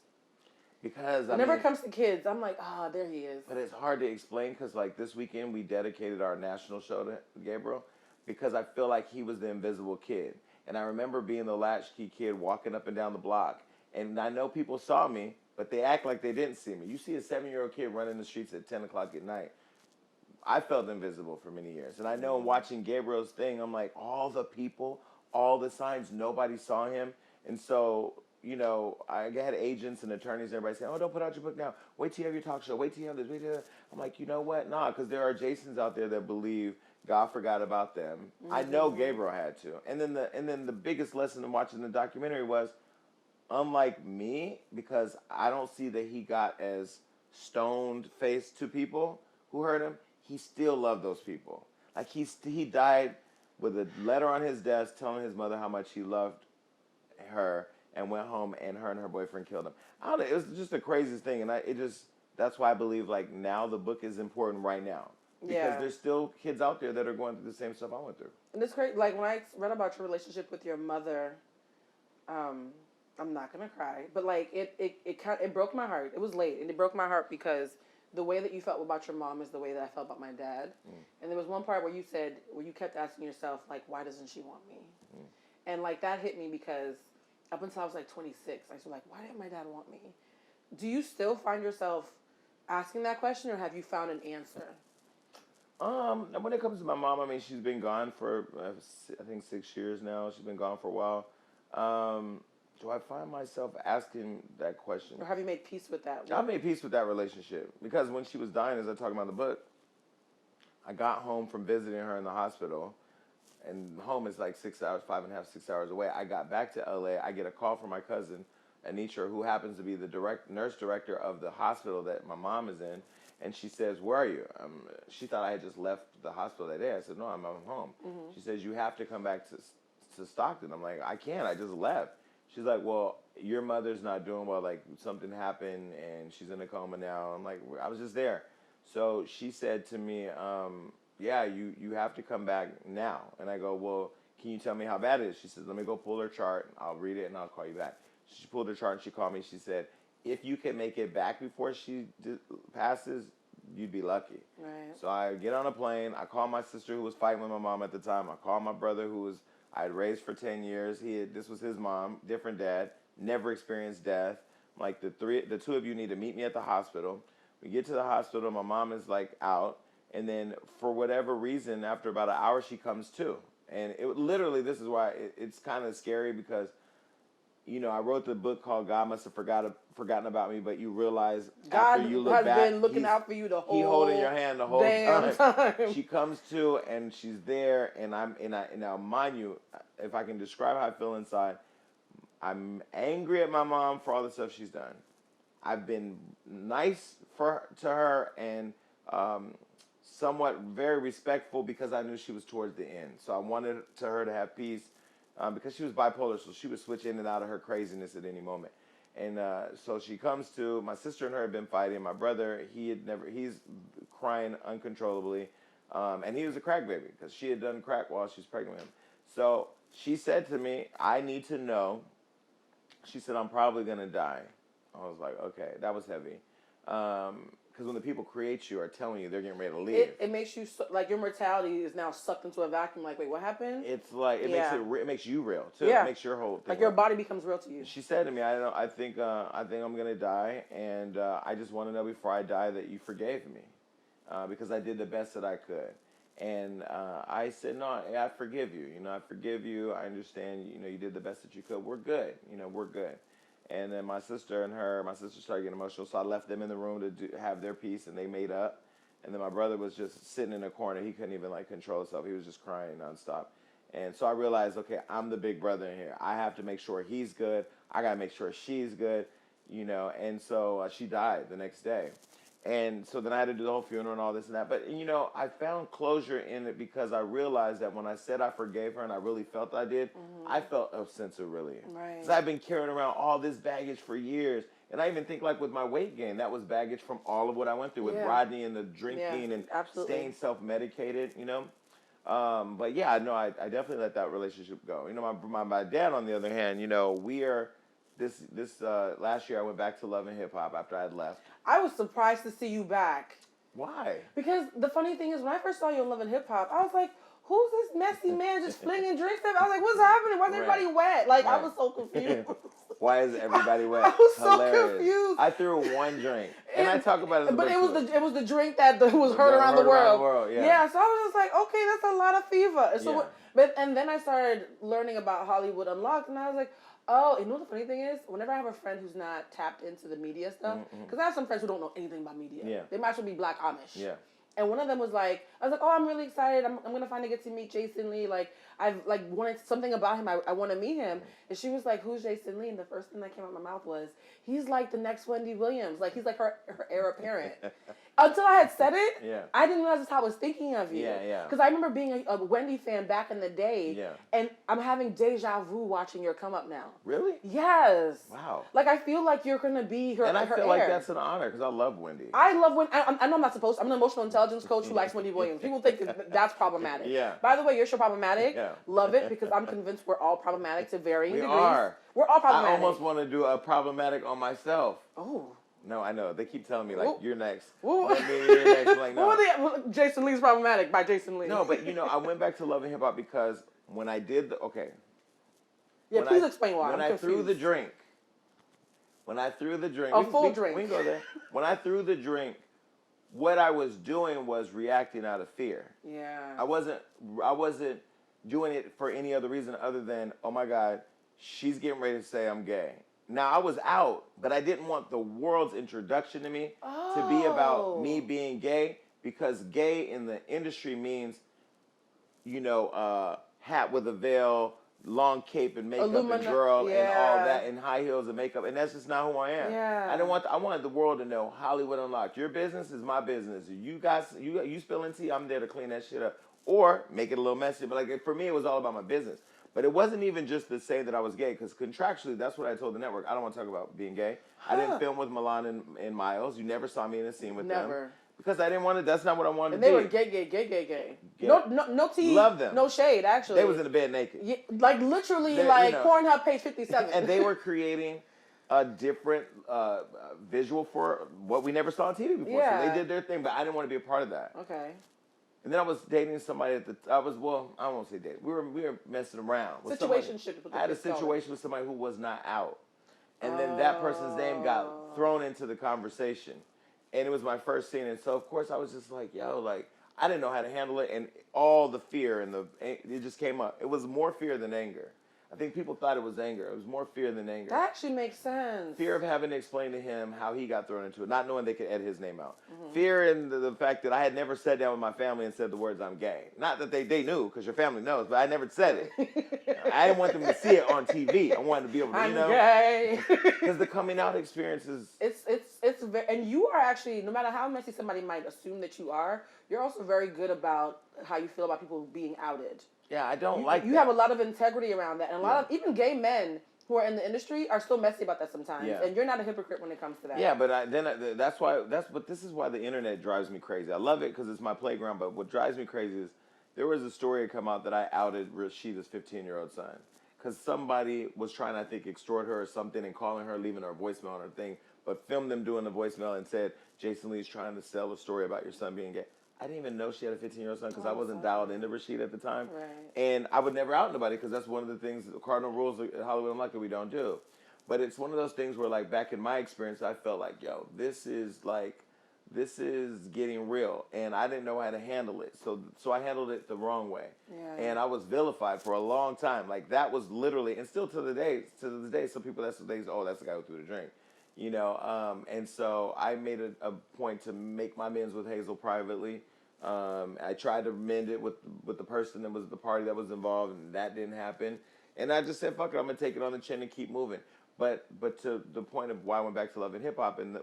Because whenever it comes to kids, I'm like, there he is. But it's hard to explain because, like, this weekend we dedicated our national show to Gabriel because I feel like he was the invisible kid. And I remember being the latchkey kid walking up and down the block. And I know people saw me, but they act like they didn't see me. You see a 7-year-old kid running the streets at 10 o'clock at night. I felt invisible for many years. And I know in watching Gabriel's thing, I'm like, all the people, all the signs, nobody saw him. And so... you know, I had agents and attorneys and everybody saying, oh, don't put out your book now. Wait till you have your talk show. Wait till you have this. Wait till you have that. I'm like, you know what? Nah, because there are Jasons out there that believe God forgot about them. I know Gabriel had to. And then the biggest lesson in watching the documentary was, unlike me, because I don't see that he got as stoned-faced to people who hurt him, he still loved those people. Like, he died with a letter on his desk telling his mother how much he loved her, and went home, and her boyfriend killed him. I don't know. It was just the craziest thing, and that's why I believe, like, now the book is important right now. Because there's still kids out there that are going through the same stuff I went through. And it's great. Like, when I read about your relationship with your mother, I'm not going to cry, but, like, it broke my heart. It was late, and it broke my heart because the way that you felt about your mom is the way that I felt about my dad. And there was one part where you kept asking yourself, like, why doesn't she want me? And, like, that hit me because... up until I was like 26, I was like, why didn't my dad want me? Do you still find yourself asking that question, or have you found an answer? When it comes to my mom, I mean, she's been gone for, I think, 6 years now. She's been gone for a while. Do I find myself asking that question? Or have you made peace with that? I made peace with that relationship. Because when she was dying, as I talk about in the book, I got home from visiting her in the hospital. And home is like 6 hours, 5.5, 6 hours away. I got back to LA. I get a call from my cousin Anitra, who happens to be the nurse director of the hospital that my mom is in. And she says, "Where are you?" She thought I had just left the hospital that day. I said, "No, I'm home." Mm-hmm. She says, "You have to come back to Stockton." I'm like, "I can't. I just left." She's like, "Well, your mother's not doing well. Like, something happened, and she's in a coma now." I'm like, "I was just there." So she said to me, "Yeah, you have to come back now." And I go, "Well, can you tell me how bad it is?" She says, "Let me go pull her chart. I'll read it, and I'll call you back." She pulled her chart, and she called me. She said, "If you can make it back before she passes, you'd be lucky." Right. So I get on a plane. I call my sister who was fighting with my mom at the time. I call my brother who I had raised for 10 years. This was his mom, different dad, never experienced death. I'm like, the two of you need to meet me at the hospital. We get to the hospital. My mom is like out. And then for whatever reason, after about an hour, she comes to. And literally, this is why it's kind of scary because, I wrote the book called God Must Have Forgotten About Me, but you realize God after you look back, God has been looking out for you the whole He holding your hand the whole time. She comes to and she's there, and now mind you, if I can describe how I feel inside, I'm angry at my mom for all the stuff she's done. I've been nice to her and somewhat very respectful because I knew she was towards the end. So I wanted her to have peace. Because she was bipolar, so she would switch in and out of her craziness at any moment. And so she comes to, my sister and her had been fighting. My brother, he's crying uncontrollably. And he was a crack baby because she had done crack while she was pregnant with him. So she said to me, "I need to know." She said, "I'm probably going to die." I was like, okay, that was heavy. Because when the people create you are telling you they're getting ready to leave, it makes you like your mortality is now sucked into a vacuum. Like, wait, what happened? It's like it makes you real too. Yeah. It makes your whole thing like your real. body becomes real to you. She said to me, I think I'm gonna die, and I just want to know before I die that you forgave me, because I did the best that I could. And I said, "No, I forgive you. I forgive you. I understand. You did the best that you could. We're good. We're good." And then my sister started getting emotional, so I left them in the room to have their peace, and they made up. And then my brother was just sitting in a corner. He couldn't even control himself. He was just crying nonstop. And so I realized, okay, I'm the big brother in here. I have to make sure he's good. I got to make sure she's good, And so she died the next day. And so then I had to do the whole funeral and all this and that. But, I found closure in it because I realized that when I said I forgave her and I really felt I did, I felt a sense of relief. Right. Because I've been carrying around all this baggage for years. And I even think with my weight gain, that was baggage from all of what I went through with Rodney and the drinking and staying self-medicated, But yeah, no, I definitely let that relationship go. My dad, on the other hand, we are... This last year I went back to Love and Hip Hop after I had left. I was surprised to see you back. Why? Because the funny thing is, when I first saw you on Love and Hip Hop, I was like, "Who's this messy man just flinging drinks at me?" I was like, "What's happening? Why's everybody wet?" Like, I was so confused. Why is everybody wet? I was Hilarious. so confused. I threw one drink, and I talk about it. But it was the drink that was heard around the world. Yeah. So I was just like, okay, that's a lot of fever. And so, and then I started learning about Hollywood Unlocked, and I was like, oh, the funny thing is, whenever I have a friend who's not tapped into the media stuff, because I have some friends who don't know anything about media. Yeah. They might as well be Black Amish. Yeah. And one of them was like, I was like, oh, I'm really excited. I'm going to finally get to meet Jason Lee. Like, I've wanted something about him. I want to meet him. And she was like, who's Jason Lee? And the first thing that came out of my mouth was, he's like the next Wendy Williams. Like, he's like her heir apparent. Until I had said it, I didn't realize that's how I was thinking of you. Yeah. Because I remember being a Wendy fan back in the day. Yeah. And I'm having deja vu watching your come up now. Really? Yes. Wow. Like, I feel like you're going to be her heir. And I feel like that's an honor because I love Wendy. I love Wendy. I know I'm not supposed to. I'm an emotional intelligence coach who likes Wendy Williams. People think that's problematic. Yeah. By the way, you're sure problematic. Yeah. Love it because I'm convinced we're all problematic to varying degrees. Are. We're all problematic. I almost want to do a problematic on myself. Oh. No, I know. They keep telling me, you're next. You're next. I'm like, no. Jason Lee's problematic by Jason Lee. No, but, I went back to Love and Hip Hop because when I did Yeah, please explain why. When I threw the drink. A full drink. We can go there. When I threw the drink, what I was doing was reacting out of fear. Yeah. I wasn't doing it for any other reason other than, oh my God, she's getting ready to say I'm gay. Now, I was out, but I didn't want the world's introduction to me to be about me being gay, because gay in the industry means, hat with a veil, long cape and makeup and girl and all that and high heels and makeup, and that's just not who I am. Yeah. I wanted the world to know Hollywood Unlocked. Your business is my business. You guys, you spilling tea, I'm there to clean that shit up or make it a little messy. But like for me, it was all about my business. But it wasn't even just to say that I was gay, because contractually, that's what I told the network. I don't want to talk about being gay. I didn't film with Milan and Miles. You never saw me in a scene with them. Because I didn't want to, that's not what I wanted to do. And they were gay. No tea. Love them. No shade, actually. They was in the bed naked. Yeah, like literally, Pornhub page 57. And they were creating a different visual for what we never saw on TV before. Yeah. So they did their thing, but I didn't want to be a part of that. Okay. And then I was dating somebody I won't say dating. We were messing around. With Situationship. I had a situation with somebody who was not out. And then that person's name got thrown into the conversation. And it was my first scene. And so, of course, I was just like, yo, like, I didn't know how to handle it. And all the fear and it just came up. It was more fear than anger. I think people thought it was anger. It was more fear than anger. That actually makes sense. Fear of having to explain to him how he got thrown into it, not knowing they could edit his name out. Mm-hmm. Fear in the fact that I had never sat down with my family and said the words "I'm gay." Not that they knew, because your family knows, but I never said it. I didn't want them to see it on TV. I wanted to be able to, I'm gay. Because the coming out experience is... It's very, and you are actually, no matter how messy somebody might assume that you are, you're also very good about how you feel about people being outed. Yeah, I don't like that. You have a lot of integrity around that. And a lot of, even gay men who are in the industry are still messy about that sometimes. Yeah. And you're not a hypocrite when it comes to that. Yeah, but this is why the internet drives me crazy. I love it because it's my playground, but what drives me crazy is there was a story that come out that I outed Rashida's 15-year-old son. Because somebody was trying to, I think, extort her or something and calling her, leaving her a voicemail on her thing, but filmed them doing the voicemail and said, Jason Lee's trying to sell a story about your son being gay. I didn't even know she had a 15-year-old son because I wasn't dialed into Rashida at the time. Right. And I would never out nobody because that's one of the things, the cardinal rules of Hollywood Unlocked that we don't do. But it's one of those things where, like, back in my experience, I felt like, yo, this is getting real. And I didn't know how to handle it. So I handled it the wrong way. Yeah. And I was vilified for a long time. Like, that was literally, and still to this day, some people, that's what they say, oh, that's the guy who threw the drink. You know, and so I made a point to make my amends with Hazel privately. I tried to mend it with the person that was the party that was involved, and that didn't happen. And I just said, fuck it, I'm gonna take it on the chin and keep moving. But to the point of why I went back to Love and Hip Hop, and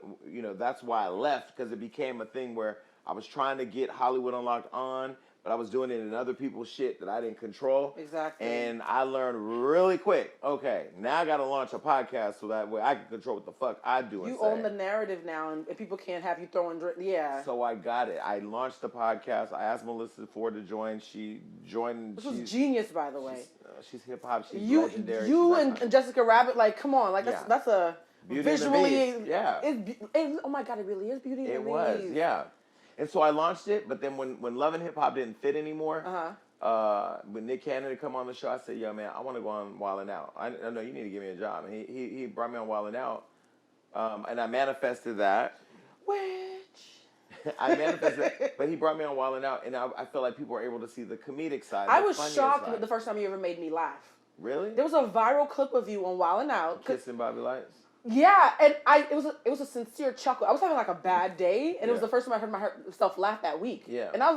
that's why I left, because it became a thing where I was trying to get Hollywood Unlocked on, but I was doing it in other people's shit that I didn't control. Exactly. And I learned really quick, okay, now I got to launch a podcast so that way I can control what the fuck I do and say. You own the narrative now, and people can't have you throwing drink. Yeah. So I got it. I launched the podcast. I asked Melissa Ford to join. She joined. This was genius, by the way. She's hip-hop. She's legendary. You and Jessica Rabbit, like, come on. Like, that's a Beauty visually. And the Beast. Yeah. Oh, my God, it really is Beauty and the Beast. It was, yeah. And so I launched it, but then when Love and Hip Hop didn't fit anymore, when Nick Cannon had come on the show, I said, yo, man, I want to go on WildNOut. I know you need to give me a job. And he brought me on WildNOut, and I manifested that. I manifested that, but he brought me on WildNOut, and I felt like people were able to see the comedic side. I was shocked with the first time you ever made me laugh. Really? There was a viral clip of you on WildNOut. Kissing Bobby Lights? Yeah, and it was a sincere chuckle. I was having like a bad day, and it was the first time I heard myself laugh that week. Yeah. And I was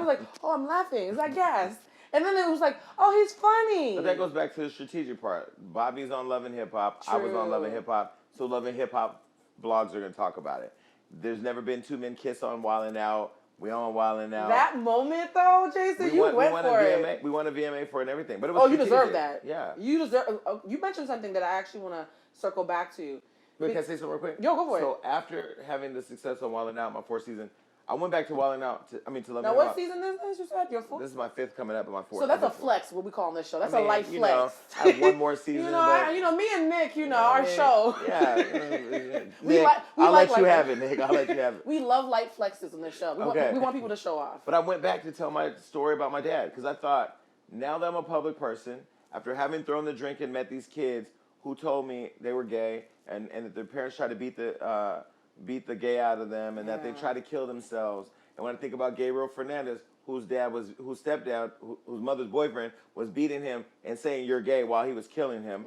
like, oh, I'm laughing. Is that gas? And then it was like, oh, he's funny. But that goes back to the strategic part. Bobby's on Love and Hip Hop. I was on Love and Hip Hop. So Love and Hip Hop blogs are going to talk about it. There's never been two men kiss on WildNOut. We on WildNOut. That moment though, Jason, you went for it. We won a VMA for it and everything. But it was you deserve that. Yeah. You deserve. You mentioned something that I actually want to circle back to. Wait, can I say something real quick? Yo, go for it. So after having the success on WildNOut, my fourth season, I went back to WildNOut to Love and Hip Hop. Now, what season is this? You said your fourth? This is my fifth coming up, and my fourth. So that's a flex. What we call on this show. That's a light flex. Know, I have one more season. Me and Nick. Our show. Yeah. Nick, I'll let you have it, Nick. I'll let you have it. We love light flexes on this show. We want people to show off. But I went back to tell my story about my dad because I thought, now that I'm a public person, after having thrown the drink and met these kids who told me they were gay and that their parents tried to beat the gay out of them and that they tried to kill themselves. And when I think about Gabriel Fernandez, whose stepdad, whose mother's boyfriend was beating him and saying you're gay while he was killing him,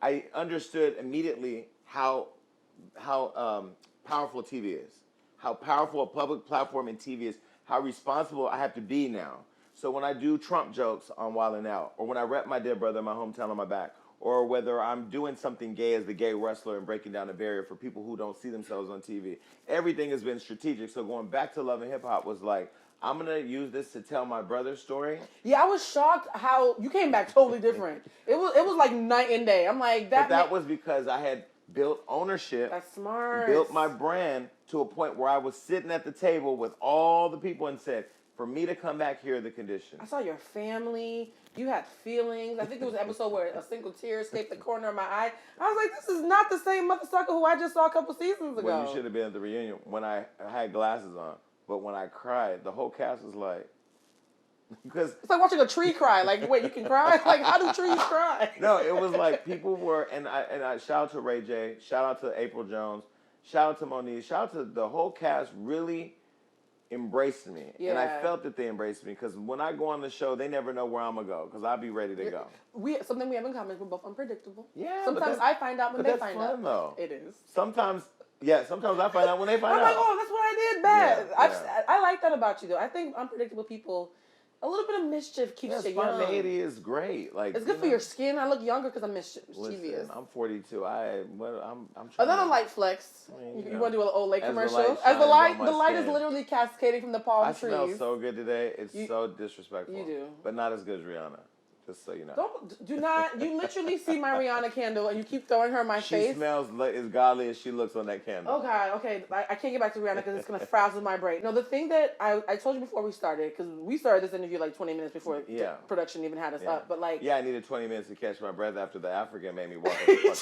I understood immediately how powerful TV is, how powerful a public platform and TV is, how responsible I have to be now. So when I do Trump jokes on WildNOut, or when I rep my dead brother in my hometown on my back, or whether I'm doing something gay as the gay wrestler and breaking down a barrier for people who don't see themselves on TV, everything has been strategic. So going back to Love and Hip Hop was like, I'm going to use this to tell my brother's story. Yeah, I was shocked how you came back totally different. It was like night and day. I'm like, that was because I had built ownership. That's smart. Built my brand to a point where I was sitting at the table with all the people and said, for me to come back, here are the conditions. I saw your family. You had feelings. I think there was an episode where a single tear escaped the corner of my eye. I was like, this is not the same mother sucker who I just saw a couple seasons ago. Well, you should have been at the reunion when I had glasses on. But when I cried, the whole cast was like, because it's like watching a tree cry. Like, wait, you can cry? Like, how do trees cry? No, it was like people were, and I shout out to Ray J, shout out to April Jones, shout out to Monique, shout out to the whole cast. Really embraced me, and I felt that they embraced me because when I go on the show, they never know where I'm gonna go because I'll be ready to go. Something we have in common is we're both unpredictable. Yeah, sometimes I find out when they find out. Though. It is. Sometimes I find out when they find out. I'm like, oh, that's what I did bad. Yeah. I like that about you though. I think unpredictable people. A little bit of mischief keeps you young. Spontaneity is great. Like it's good for your skin. I look younger because I'm mischievous. Listen, I'm 42. I'm trying. Another light flex. I mean, you want to do an old lake commercial? As the light is literally cascading from the palm trees. I smell so good today. It's so disrespectful. You do, but not as good as Rihanna. Just so you know. Do not. You literally see my Rihanna candle and you keep throwing her in my face. She smells as godly as she looks on that candle. Oh God, okay. I can't get back to Rihanna because it's gonna frazzle my brain. No, the thing that I told you before we started, because we started this interview like 20 minutes before production even had us up. But like, I needed 20 minutes to catch my breath after the African made me walk up the fucking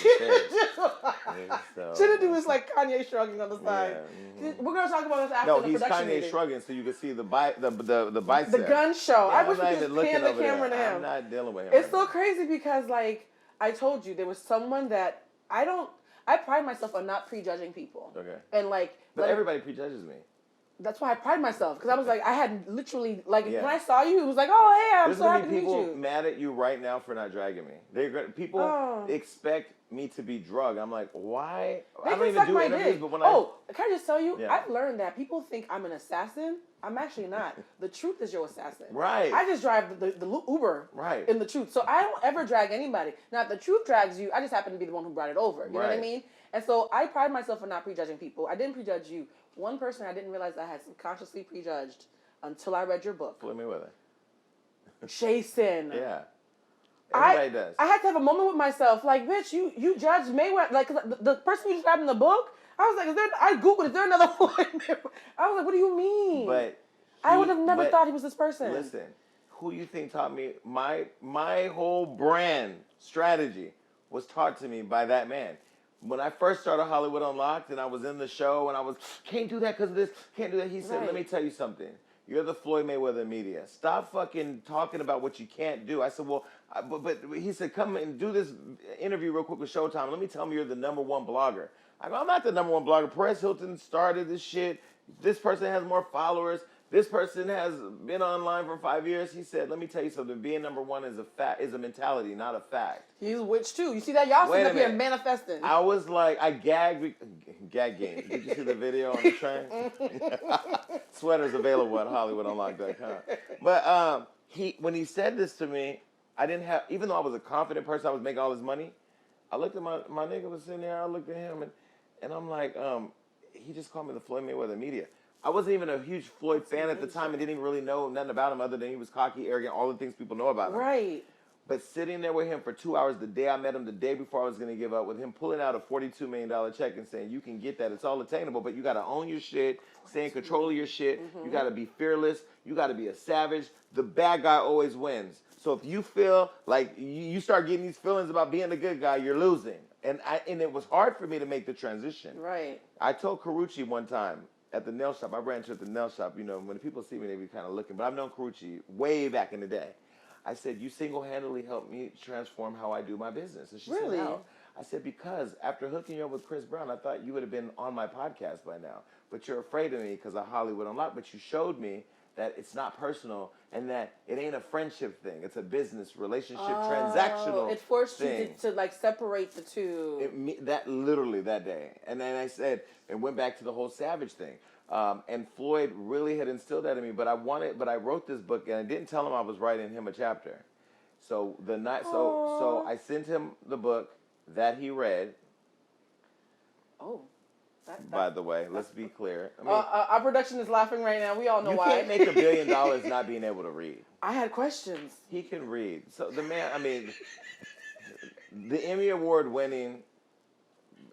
stairs. Shouldn't do is like Kanye shrugging on the side. Yeah, We're gonna talk about this after the production Kanye meeting. Shrugging so you can see the bicep. The gun show. Yeah, I wish we could pan the camera to him. I'm not dealing with him. It's so crazy because, like, I told you, there was someone that I pride myself on not prejudging people. Okay. And, like... But everybody prejudges me. That's why I pride myself. Because I was like, I had literally, like, when I saw you, it was like, oh, hey, I'm so happy to meet you. There's going to be people mad at you right now for not dragging me. People expect me to be drugged. I'm like, why? I don't even do interviews, but when can I just tell you? I've learned that people think I'm an assassin. I'm actually not. The truth is your assassin. Right. I just drive the Uber in the truth. So I don't ever drag anybody. Now, if the truth drags you, I just happen to be the one who brought it over. You know what I mean? And so I pride myself on not prejudging people. I didn't prejudge you. One person I didn't realize I had subconsciously prejudged until I read your book. Floyd Mayweather. Jason. Yeah. Everybody does. I had to have a moment with myself. Like, bitch, you judged Mayweather. Like, the person you described in the book, I was like, I Googled, is there another Floyd Mayweather? I was like, what do you mean? But I would have never thought he was this person. Listen, who you think taught me? My whole brand strategy was taught to me by that man. When I first started Hollywood Unlocked and I was in the show and I was, can't do that because of this, can't do that. He said, let me tell you something. You're the Floyd Mayweather media. Stop fucking talking about what you can't do. I said, well, but he said, come and do this interview real quick with Showtime. Let me tell him you're the #1 blogger. I go, I'm not the #1 blogger. Perez Hilton started this shit. This person has more followers. This person has been online for 5 years. He said, let me tell you something. Being #1 is a mentality, not a fact. He's a witch too. You see that? Y'all sitting up here manifesting. I was like, I gagged. Gag game. Did you see the video on the train? Sweaters available at HollywoodUnlocked.com. But when he said this to me, I didn't have, even though I was a confident person, I was making all this money. I looked at my nigga was sitting there. I looked at him and I'm like, he just called me the Floyd Mayweather media. I wasn't even a huge Floyd fan at the time and didn't even really know nothing about him other than he was cocky, arrogant, all the things people know about him. Right. But sitting there with him for 2 hours the day I met him, the day before I was going to give up, with him pulling out a $42 million check and saying, you can get that. It's all attainable, but you got to own your shit, stay in control of your shit. You got to be fearless. You got to be a savage. The bad guy always wins. So if you feel like you start getting these feelings about being the good guy, you're losing. And it was hard for me to make the transition. Right. I told Carucci one time at the nail shop, I ran to the nail shop, you know, when people see me, they be kind of looking. But I've known Carucci way back in the day. I said, you single-handedly helped me transform how I do my business. And she said, how? I said, because after hooking you up with Chris Brown, I thought you would have been on my podcast by now. But you're afraid of me because of Hollywood Unlocked. But you showed me that it's not personal and that it ain't a friendship thing. It's a business, relationship, transactional It forced thing. You to like separate the two. That literally that day. And then I said, and went back to the whole savage thing. And Floyd really had instilled that in me. But I wrote this book, and I didn't tell him I was writing him a chapter. So so I sent him the book that he read. Oh. By the way, let's be clear. I mean, our production is laughing right now. We all know why. You can't make $1 billion not being able to read. I had questions. He can read. So the man, I mean, the Emmy Award winning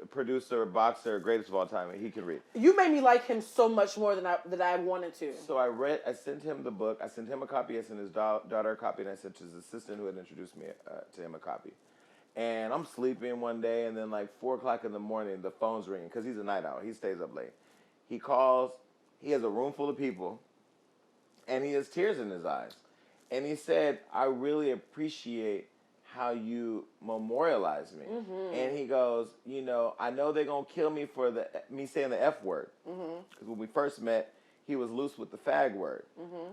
producer, boxer, greatest of all time, he can read. You made me like him so much more than I wanted to. So I sent him the book. I sent him a copy. I sent his daughter a copy, and I sent his assistant who had introduced me to him a copy. And I'm sleeping one day, and then like 4 o'clock in the morning, the phone's ringing because he's a night owl. He stays up late. He calls. He has a room full of people, and he has tears in his eyes. And he said, "I really appreciate how you memorialize me." Mm-hmm. And he goes, I know they're gonna kill me for me saying the F word. Because when we first met, he was loose with the fag word,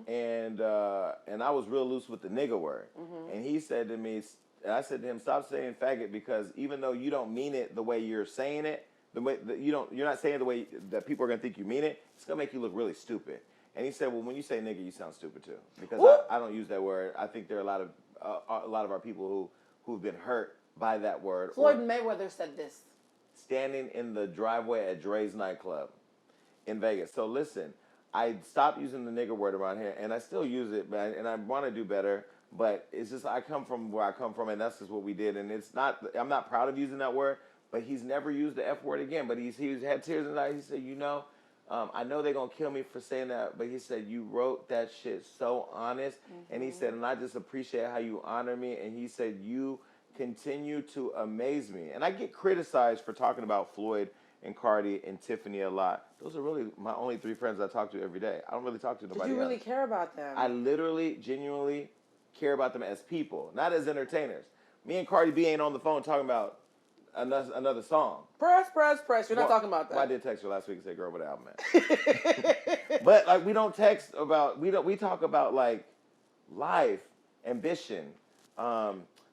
and I was real loose with the nigga word. And he said to me. And I said to him, "Stop saying faggot because even though you don't mean it the way you're saying it, the way that you're not saying it the way that people are gonna think you mean it. It's gonna make you look really stupid." And he said, "Well, when you say nigga, you sound stupid too because I don't use that word. I think there are a lot of our people who've been hurt by that word." Floyd Mayweather said this. Standing in the driveway at Dre's nightclub in Vegas. So listen, I stopped using the nigger word around here, and I still use it, and I want to do better. But it's just I come from where I come from, and that's just what we did. And I'm not proud of using that word, but he's never used the F word again. But he's had tears in his eyes. He said, I know they're going to kill me for saying that, but he said, you wrote that shit so honest. And he said, and I just appreciate how you honor me. And he said, you continue to amaze me. And I get criticized for talking about Floyd and Cardi and Tiffany a lot. Those are really my only 3 friends I talk to every day. I don't really talk to nobody else. Did you really care about them? I literally, genuinely care about them as people, not as entertainers. Me and Cardi B ain't on the phone talking about another song. Press. You're not talking about that. Well, I did text her last week and say, "Girl, what the album at?" But like, we don't text about. We talk about like life, ambition,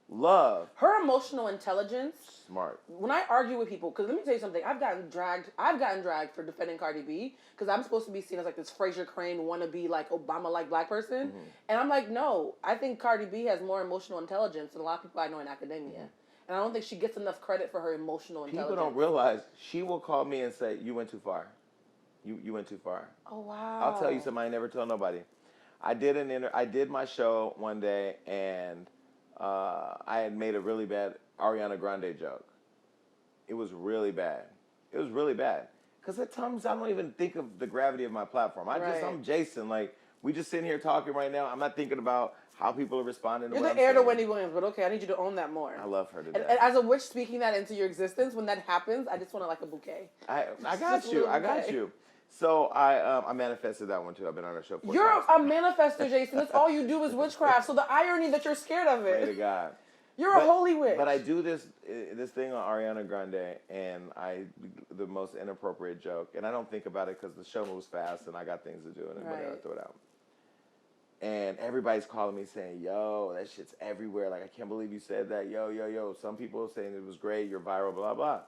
love. Her emotional intelligence. Smart. When I argue with people, because let me tell you something, I've gotten dragged for defending Cardi B because I'm supposed to be seen as like this Fraser Crane wannabe like Obama-like black person, and I'm like, no, I think Cardi B has more emotional intelligence than a lot of people I know in academia, and I don't think she gets enough credit for her emotional intelligence. People don't realize she will call me and say, "You went too far. You went too far." Oh wow! I'll tell you something I never tell nobody. I did my show one day and. I had made a really bad Ariana Grande joke. It was really bad. Because at times I don't even think of the gravity of my platform. I'm Jason. Like, we just sitting here talking right now. I'm not thinking about how people are responding to You're what the I'm heir to saying. Wendy Williams, but okay, I need you to own that more. I love her to death. death. And as a witch speaking that into your existence, when that happens, I just want like a bouquet. I got you. So I manifested that one too. I've been on her show 4 times. You're a manifester, Jason. That's all you do is witchcraft. So the irony that you're scared of it. Pray to God. You're a holy witch. But I do this thing on Ariana Grande, and the most inappropriate joke, and I don't think about it because the show moves fast, and I got things to do, and I throw it out. And everybody's calling me saying, "Yo, that shit's everywhere. Like, I can't believe you said that. Yo. Some people saying it was great. You're viral. Blah blah."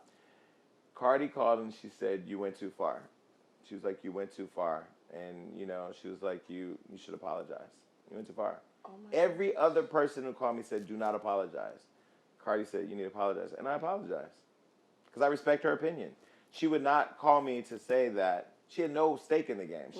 Cardi called and she said, "You went too far." She was like, "You went too far," and she was like, "You should apologize. You went too far." Oh my Every gosh. Other person who called me said, "Do not apologize." Cardi said, "You need to apologize," and I apologized because I respect her opinion. She would not call me to say that. She had no stake in the game.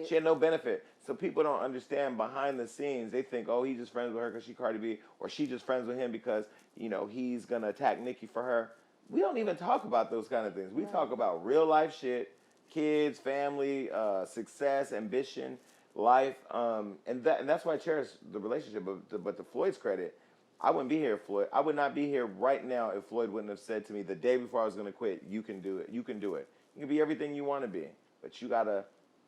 She had no benefit. So people don't understand behind the scenes. They think, "Oh, he's just friends with her because she Cardi B," or "She just friends with him because he's gonna attack Nicki for her." We don't even talk about those kind of things. We talk about real life shit. Kids, family, success, ambition, life, and that's why I cherish the relationship. But to Floyd's credit, I wouldn't be here, Floyd. I would not be here right now if Floyd wouldn't have said to me the day before I was going to quit, "You can do it. You can do it. You can be everything you want to be, but you gotta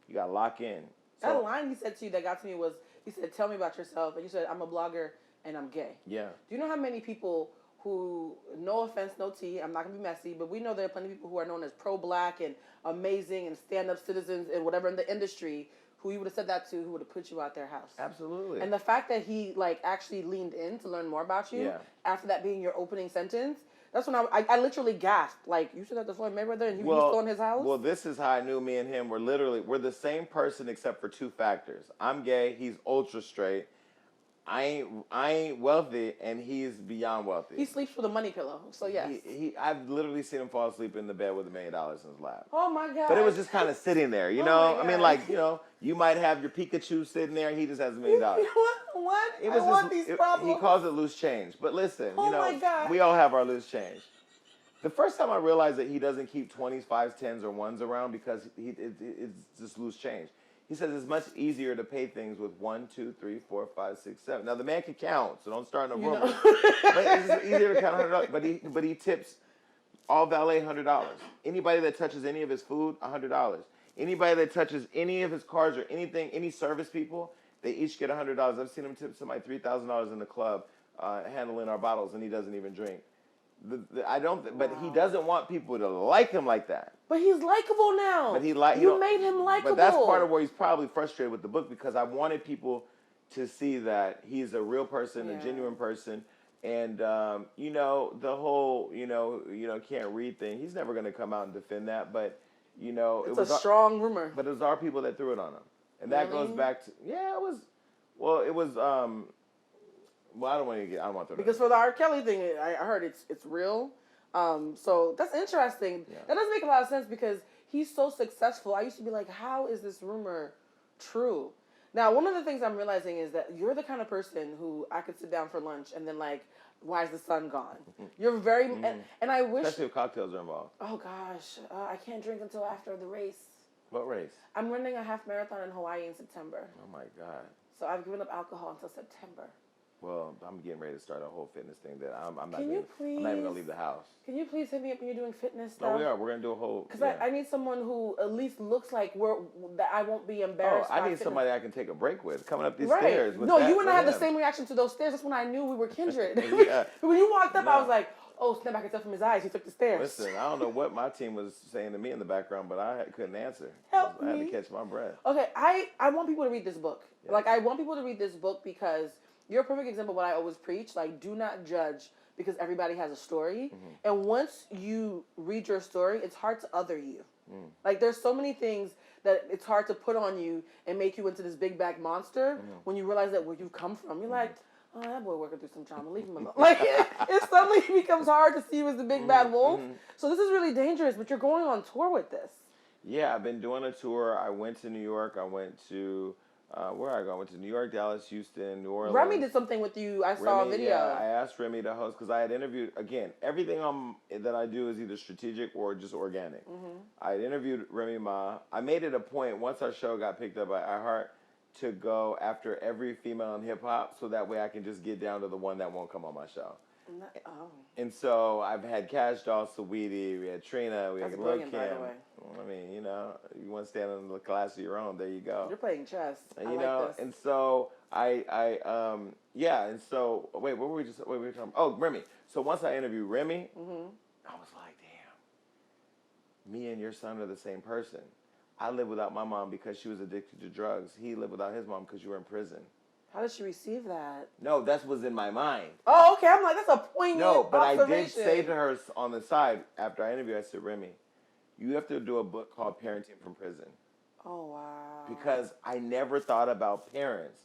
lock in." That line he said to you that got to me was, he said, "Tell me about yourself," and you said, "I'm a blogger and I'm gay." Yeah. Do you know how many people who, no offense, no tea, I'm not going to be messy, but we know there are plenty of people who are known as pro-black and amazing and stand-up citizens and whatever in the industry who you would have said that to, who would have put you out their house. Absolutely. And the fact that he actually leaned in to learn more about you after that being your opening sentence, That's when I literally gasped. Like, you said that to Floyd Mayweather and he was still in his house? Well, this is how I knew me and him we're the same person except for two factors. I'm gay, he's ultra straight. I ain't wealthy, and he's beyond wealthy. He sleeps with a money pillow, so yes. I've literally seen him fall asleep in the bed with $1 million in his lap. Oh my God. But it was just kind of sitting there, you know? I mean, like, you know, you might have your Pikachu sitting there, and he just has $1 million. What? It was I want these problems. He calls it loose change. But listen, Oh you know, my God. we all have our loose change. The first time I realized that he doesn't keep 20s, 5s, 10s, or 1s around because it's just loose change. He says it's much easier to pay things with 1, 2, 3, 4, 5, 6, 7. Now the man can count, so don't start no rumors. But it's easier to count $100. But he tips all valet $100. Anybody that touches any of his food, $100. Anybody that touches any of his cars or anything, any service people, they each get $100. I've seen him tip somebody $3,000 in the club handling our bottles, and he doesn't even drink. But he doesn't want people to like him like that. But he's likable now. But you made him likable. But that's part of where he's probably frustrated with the book because I wanted people to see that he's a real person, a genuine person, and you know the whole can't read thing. He's never going to come out and defend that, but you know it's a strong rumor. But it was our people that threw it on him, and that goes back to it was. Well, it was. Well, I don't want to because for the R. Kelly thing, I heard it's real. So that's interesting. Yeah. That doesn't make a lot of sense because he's so successful. I used to be like, how is this rumor true? Now, one of the things I'm realizing is that you're the kind of person who I could sit down for lunch and then like, why is the sun gone? You're very, and I wish. Especially if cocktails are involved. Oh gosh, I can't drink until after the race. What race? I'm running a half marathon in Hawaii in September. Oh my God. So I've given up alcohol until September. Well, I'm getting ready to start a whole fitness thing that I'm not even going to leave the house. Can you please hit me up when you're doing fitness stuff? No, we are. We're going to do a whole... Because I need someone who at least looks like that I won't be embarrassed by. I need somebody I can take a break with. Coming up these stairs. No, you and I had the same reaction to those stairs. That's when I knew we were kindred. When you walked up, I was like, oh, snap, I could tell from his eyes. He took the stairs. Listen, I don't know what my team was saying to me in the background, but I couldn't answer. Help me. I had to catch my breath. Okay, I want people to read this book. Yes. Like, I want people to read this book because... You're a perfect example of what I always preach. Like, do not judge because everybody has a story. Mm-hmm. And once you read your story, it's hard to other you. Like, there's so many things that it's hard to put on you and make you into this big bag monster when you realize that where you come from. You're like, oh, that boy working through some trauma. Leave him alone. Like, it suddenly becomes hard to see you as the big bad wolf. So this is really dangerous, but you're going on tour with this. Yeah, I've been doing a tour. I went to New York. I went to... where I go? I went to New York, Dallas, Houston, New Orleans. Remy did something with you. I saw a video. Yeah, I asked Remy to host because I had interviewed, again, everything that I do is either strategic or just organic. I had interviewed Remy Ma. I made it a point, once our show got picked up by iHeart, to go after every female in hip-hop so that way I can just get down to the one that won't come on my show. And so I've had Cash Doll, Saweetie, we had Trina, we had Lil' Kim. By the way. I mean, you know, you want to stand in the class of your own, there you go. You're playing chess. And, you know, this. And so and so, wait, what were we talking about? Oh, Remy. So once I interviewed Remy, I was like, damn, me and your son are the same person. I lived without my mom because she was addicted to drugs. He lived without his mom because you were in prison. How did she receive that? No, that was in my mind. Oh, okay. I'm like, that's a poignant observation. I did say to her on the side, after I interviewed, I said, Remy, you have to do a book called Parenting from Prison. Oh, wow. Because I never thought about parents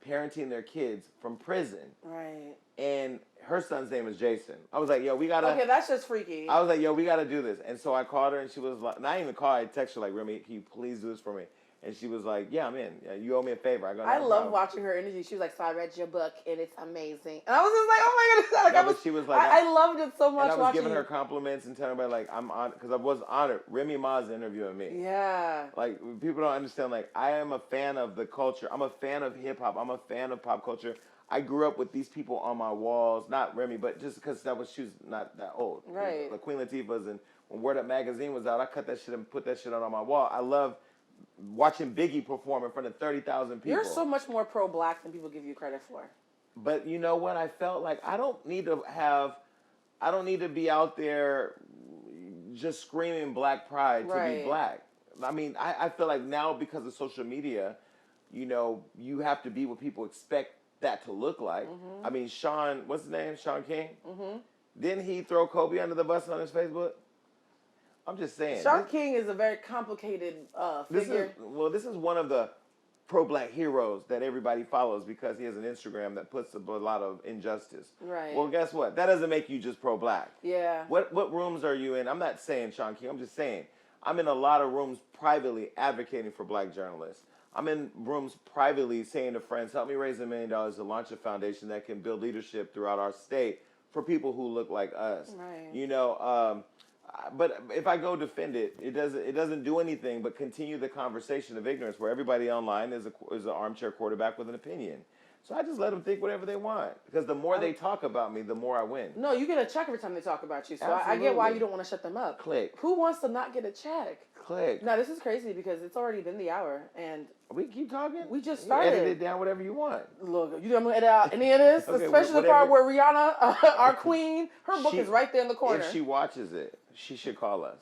parenting their kids from prison. Right. And her son's name is Jason. I was like, yo, we got to... Okay, that's just freaky. I was like, yo, we got to do this. And so I called her, and she was like... And I didn't even call her. I texted her, like, Remy, can you please do this for me? And she was like, yeah, I'm in. You owe me a favor. I love watching her interview. She was like, so I read your book, and it's amazing. And I was just like, oh my goodness. She was like... I loved it so much. And I was giving her compliments and telling her, like, I'm honored. Because I was honored. Remy Ma's interviewing me. Yeah. Like, people don't understand, like, I am a fan of the culture. I'm a fan of hip-hop. I'm a fan of pop culture. I grew up with these people on my walls. Not Remy, but just because she was not that old. Right. Like Queen Latifah's. And when Word Up Magazine was out, I cut that shit and put that shit on my wall. I love... watching Biggie perform in front of 30,000 people. You're so much more pro-black than people give you credit for. But you know what? I felt like I don't need to be out there just screaming black pride to be black. I mean, I feel like now because of social media, you know, you have to be what people expect that to look like. I mean, what's his name? Sean King? Didn't he throw Kobe under the bus on his Facebook? I'm just saying. Shark King is a very complicated figure. This is one of the pro-black heroes that everybody follows because he has an Instagram that puts a lot of injustice. Right. Well, guess what? That doesn't make you just pro-black. Yeah. What rooms are you in? I'm not saying Sean King. I'm just saying I'm in a lot of rooms privately advocating for black journalists. I'm in rooms privately saying to friends, help me raise $1 million to launch a foundation that can build leadership throughout our state for people who look like us. Right. You know, but if I go defend it, it doesn't do anything but continue the conversation of ignorance where everybody online is an armchair quarterback with an opinion. So I just let them think whatever they want because the more they talk about me, the more I win. No, you get a check every time they talk about you. So I Absolutely. get why you don't want to shut them up. Click. Who wants to not get a check? Click. Now this is crazy because it's already been the hour and we keep talking. We just You started. edit it down whatever you want. Look, you think I'm gonna edit out any of this? Okay, Especially the part where Rihanna, our queen, her book is right there in the corner. If she watches it, she should call us.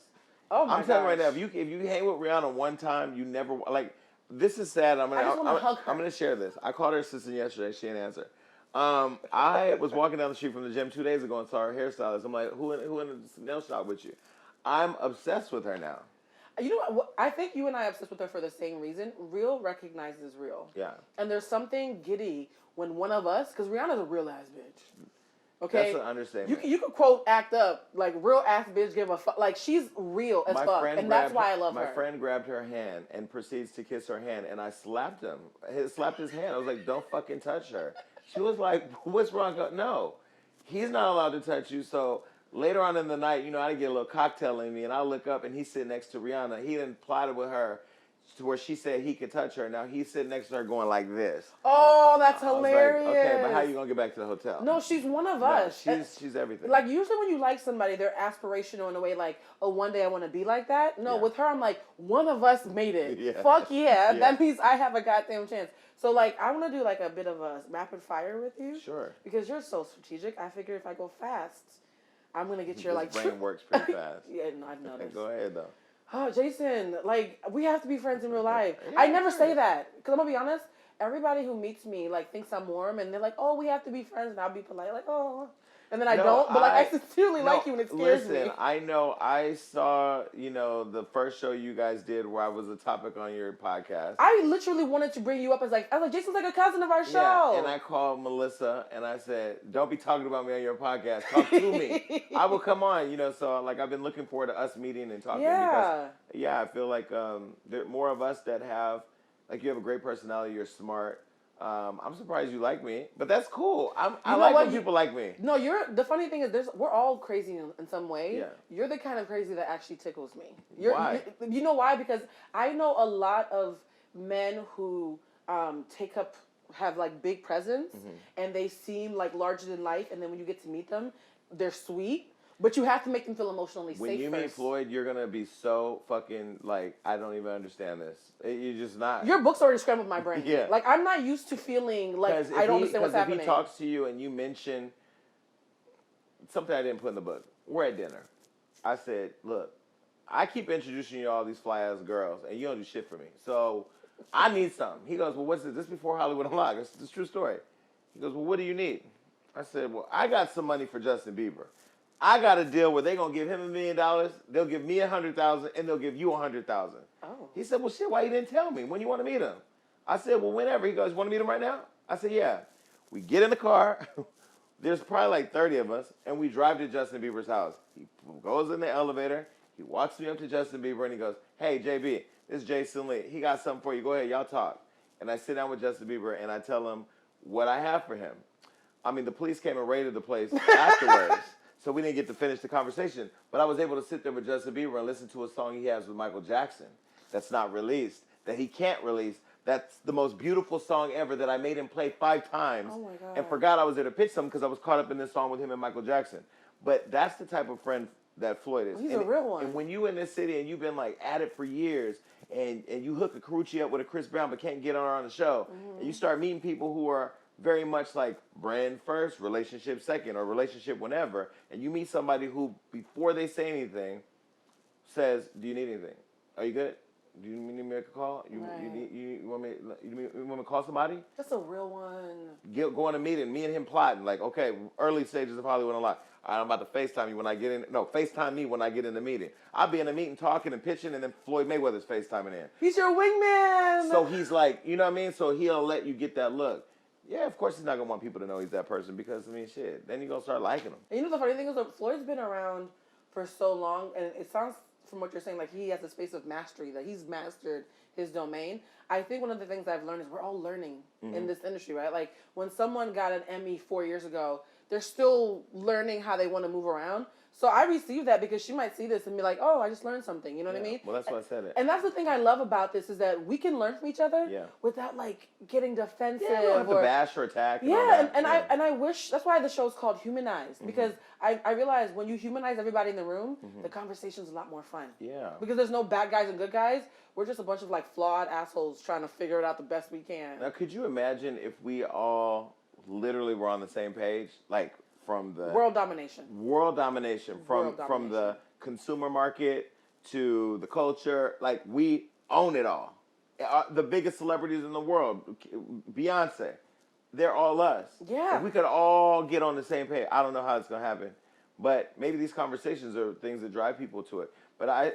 Oh my I'm telling you right gosh. now, if you hang with Rihanna one time, you never like. This is sad. I just wanna hug her. I'm gonna share this. I called her assistant yesterday. She didn't answer. I was walking down the street from the gym 2 days ago and saw her hairstylist. I'm like, who in the nail shop with you? I'm obsessed with her now. You know what? I think you and I are obsessed with her for the same reason. Real recognizes real. Yeah. And there's something giddy when one of us, because Rihanna's a real ass bitch. Okay? That's an understatement. You could quote act up, like real ass bitch give a fuck. Like she's real as fuck. And that's why I love her. My friend grabbed her hand and proceeds to kiss her hand and I slapped him. Slapped his hand. I was like, don't fucking touch her. She was like, what's wrong? No, he's not allowed to touch you. So later on in the night, you know, I get a little cocktail in me and I look up and he's sitting next to Rihanna. He done plotted with her to where she said he could touch her. Now he's sitting next to her going like this. Oh, that's I was hilarious. like, okay, but how you gonna get back to the hotel? No, she's one of us. She's everything. Like usually when you like somebody, they're aspirational in a way like, oh, one day I want to be like that. No, with her, I'm like, one of us made it. Yeah. Fuck yeah. Yeah. That means I have a goddamn chance. So like, I want to do like a bit of a rapid fire with you. Sure. Because you're so strategic. I figure if I go fast, I'm gonna get your like. brain works pretty fast. Yeah, no, I've noticed. Go ahead though. Oh, Jason, like we have to be friends in real life. Yeah, I never sure. say that because I'm gonna be honest. Everybody who meets me like thinks I'm warm, and they're like, "Oh, we have to be friends," and I'll be polite, like, "Oh," and then I don't. But like, I sincerely like you, and it scares me. Listen, I know. I saw, you know, the first show you guys did where I was a topic on your podcast. I literally wanted to bring you up as like, I was like, Jason's like a cousin of our show. Yeah, and I called Melissa and I said, "Don't be talking about me on your podcast. Talk to me. I will come on." You know, so like I've been looking forward to us meeting and talking. Yeah. Because, I feel like there are more of us that have, like, you have a great personality. You're smart. I'm surprised you like me, but that's cool. I like when people like me. No, the funny thing is, we're all crazy in some way. Yeah. You're the kind of crazy that actually tickles me. Why? You know why? Because I know a lot of men who have like big presence, and they seem like larger than life, and then when you get to meet them, they're sweet. But you have to make them feel emotionally safe When you meet first. Floyd, you're going to be so fucking, like, I don't even understand this. You're just not. Your book's already scrambled my brain. Yeah. Like, I'm not used to feeling like I don't understand what's happening. If he talks to you and you mention something I didn't put in the book, we're at dinner. I said, look, I keep introducing you to all these fly-ass girls, and you don't do shit for me. So I need something. He goes, well, what's this? This before Hollywood Unlocked. It's a true story. He goes, well, what do you need? I said, well, I got some money for Justin Bieber. I got a deal where they're going to give him $1 million, they'll give me $100,000, and they'll give you $100,000. Oh. He said, well, shit, why you didn't tell me? When you want to meet him? I said, well, whenever. He goes, you want to meet him right now? I said, yeah. We get in the car. There's probably like 30 of us, and we drive to Justin Bieber's house. He goes in the elevator. He walks me up to Justin Bieber, and he goes, hey, JB, this is Jason Lee. He got something for you. Go ahead, y'all talk. And I sit down with Justin Bieber, and I tell him what I have for him. I mean, the police came and raided the place afterwards. So we didn't get to finish the conversation. But I was able to sit there with Justin Bieber and listen to a song he has with Michael Jackson that's not released, that he can't release. That's the most beautiful song ever that I made him play 5 times. Oh my God. And forgot I was there to pitch something because I was caught up in this song with him and Michael Jackson. But that's the type of friend that Floyd is. He's a real one. And when you in this city and you've been like at it for years and you hook a Carucci up with a Chris Brown but can't get her on the show, and you start meeting people who are very much like brand first, relationship second, or relationship whenever, and you meet somebody who, before they say anything, says, do you need anything? Are you good? Do you need me to make a call? Right. You want me to call somebody? That's a real one. Go on a meeting. Me and him plotting. Like, okay, early stages of Hollywood Unlocked. All right, I'm about to FaceTime you when I get in. No, FaceTime me when I get in the meeting. I'll be in the meeting talking and pitching, and then Floyd Mayweather's FaceTiming in. He's your wingman. So he's like, you know what I mean? So he'll let you get that look. Yeah, of course he's not going to want people to know he's that person because, I mean, shit. Then you're going to start liking him. And you know the funny thing is that Floyd's been around for so long, and it sounds from what you're saying like he has a space of mastery, that he's mastered his domain. I think one of the things I've learned is we're all learning in this industry, right? Like when someone got an Emmy 4 years ago, they're still learning how they want to move around. So I received that because she might see this and be like, oh, I just learned something. You know what I mean? Well, that's why I said it. And that's the thing I love about this is that we can learn from each other without like getting defensive. Yeah, you don't have to bash or attack. And I wish, that's why the show's called Humanized, because I realize when you humanize everybody in the room, the conversation's a lot more fun. Yeah. Because there's no bad guys and good guys. We're just a bunch of like flawed assholes trying to figure it out the best we can. Now, could you imagine if we all literally were on the same page? Like, from the world domination from the consumer market to the culture, like we own it all. The biggest celebrities in the world, Beyonce, they're all us. Yeah. If we could all get on the same page, I don't know how it's gonna happen, but maybe these conversations are things that drive people to it. But I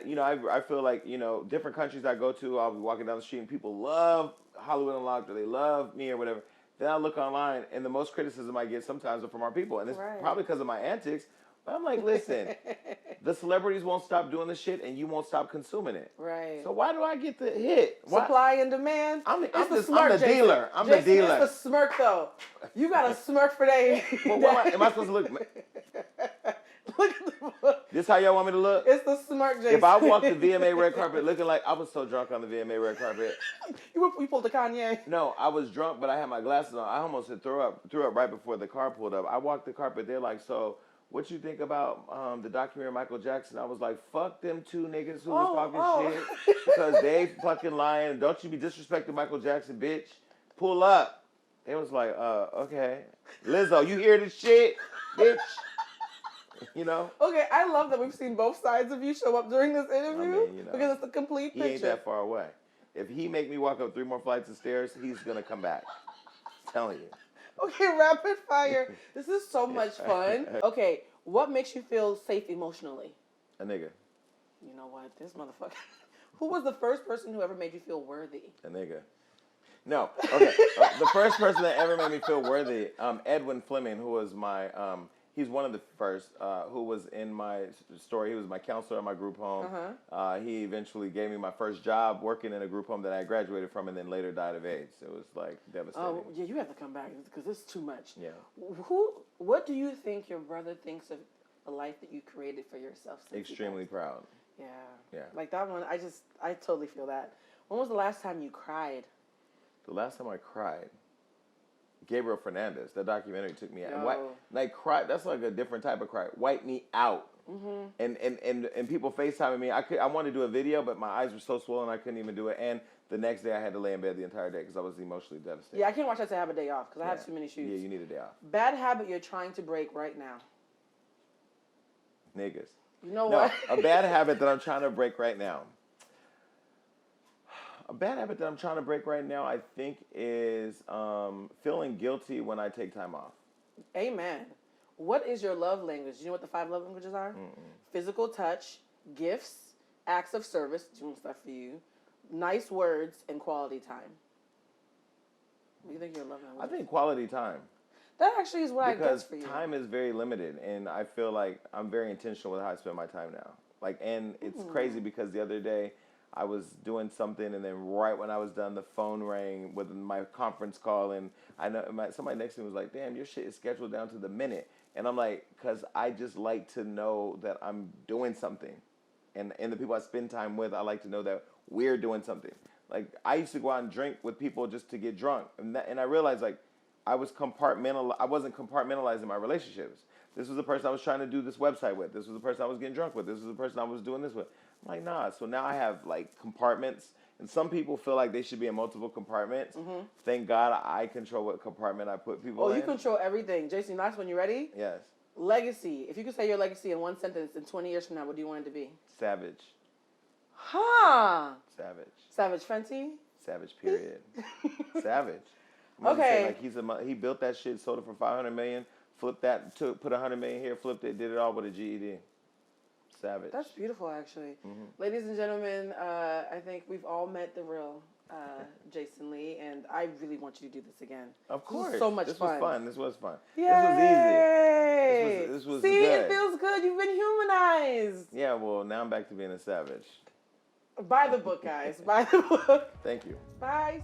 feel like, different countries I go to, I'll be walking down the street and people love Hollywood Unlocked or they love me or whatever. Then I look online, and the most criticism I get sometimes are from our people. And it's probably because of my antics. But I'm like, listen, the celebrities won't stop doing this shit, and you won't stop consuming it. Right. So why do I get the hit? Supply and demand. I'm the Jason. dealer. I'm the dealer. It's the smirk, though. You got a smirk for that. Well, am I supposed to look? Look at the This how y'all want me to look? It's the smirk, Jason. If I walked the VMA red carpet looking like I was so drunk on the VMA red carpet. You pulled the Kanye. No, I was drunk, but I had my glasses on. I almost had threw up right before the car pulled up. I walked the carpet. They're like, so what you think about the documentary Michael Jackson? I was like, fuck them two niggas who was talking shit because they fucking lying. Don't you be disrespecting Michael Jackson, bitch. Pull up. They was like, okay. Lizzo, you hear this shit, bitch? Okay, I love that we've seen both sides of you show up during this interview because it's a complete picture. He ain't that far away. If he make me walk up 3 more flights of stairs, he's gonna come back. I'm telling you. Okay, rapid fire. This is so much fun. Okay, what makes you feel safe emotionally? A nigga. You know what? This motherfucker. Who was the first person who ever made you feel worthy? A nigga. No. Okay. The first person that ever made me feel worthy, Edwin Fleming, who was my he's one of the first who was in my story. He was my counselor at my group home. He eventually gave me my first job working in a group home that I graduated from and then later died of AIDS. It was like devastating. Oh, yeah, you have to come back because it's too much. Yeah. What do you think your brother thinks of the life that you created for yourself? Extremely proud. Yeah. Yeah. Like that one, I totally feel that. When was the last time you cried? The last time I cried, Gabriel Fernandez. That documentary took me out. Yo. Like cry. That's like a different type of cry. Wipe me out. And people FaceTiming me. I wanted to do a video, but my eyes were so swollen I couldn't even do it. And the next day I had to lay in bed the entire day because I was emotionally devastated. Yeah, I can't watch that to have a day off because I have too many shoots. Yeah, you need a day off. Bad habit you're trying to break right now. Niggas. You know what? A bad habit that I'm trying to break right now. A bad habit that I'm trying to break right now, I think, is feeling guilty when I take time off. Amen. What is your love language? Do you know what the 5 love languages are? Physical touch, gifts, acts of service, doing stuff for you, nice words, and quality time. What do you think your love language I think quality time. That actually is what I guess for you. Because time is very limited, and I feel like I'm very intentional with how I spend my time now. And it's crazy because the other day, I was doing something, and then right when I was done, the phone rang with my conference call, and I know somebody next to me was like, "Damn, your shit is scheduled down to the minute." And I'm like, because I just like to know that I'm doing something, and the people I spend time with, I like to know that we're doing something. Like I used to go out and drink with people just to get drunk, and I realized like I wasn't compartmentalizing my relationships. This was the person I was trying to do this website with. This was the person I was getting drunk with. This was the person I was doing this with. I'm like, nah. So now I have like compartments, and some people feel like they should be in multiple compartments. Thank God I control what compartment I put people in. Oh, you control everything. Jason, last one, you ready? Yes. Legacy. If you could say your legacy in one sentence in 20 years from now, what do you want it to be? Savage. Huh. Savage. Savage Fenty. Savage. Period. Savage. Okay. Like he built that shit, sold it for $500 million, flipped that, put $100 million here, flipped it, did it all with a GED. Savage. That's beautiful, actually. Ladies and gentlemen, I think we've all met the real Jason Lee, and I really want you to do this again. Of course. This was so much fun. This was fun. Yay! This was See, good. it feels good. You've been humanized. Yeah, well, now I'm back to being a savage. Buy the book, guys. Buy the book. Thank you. Bye.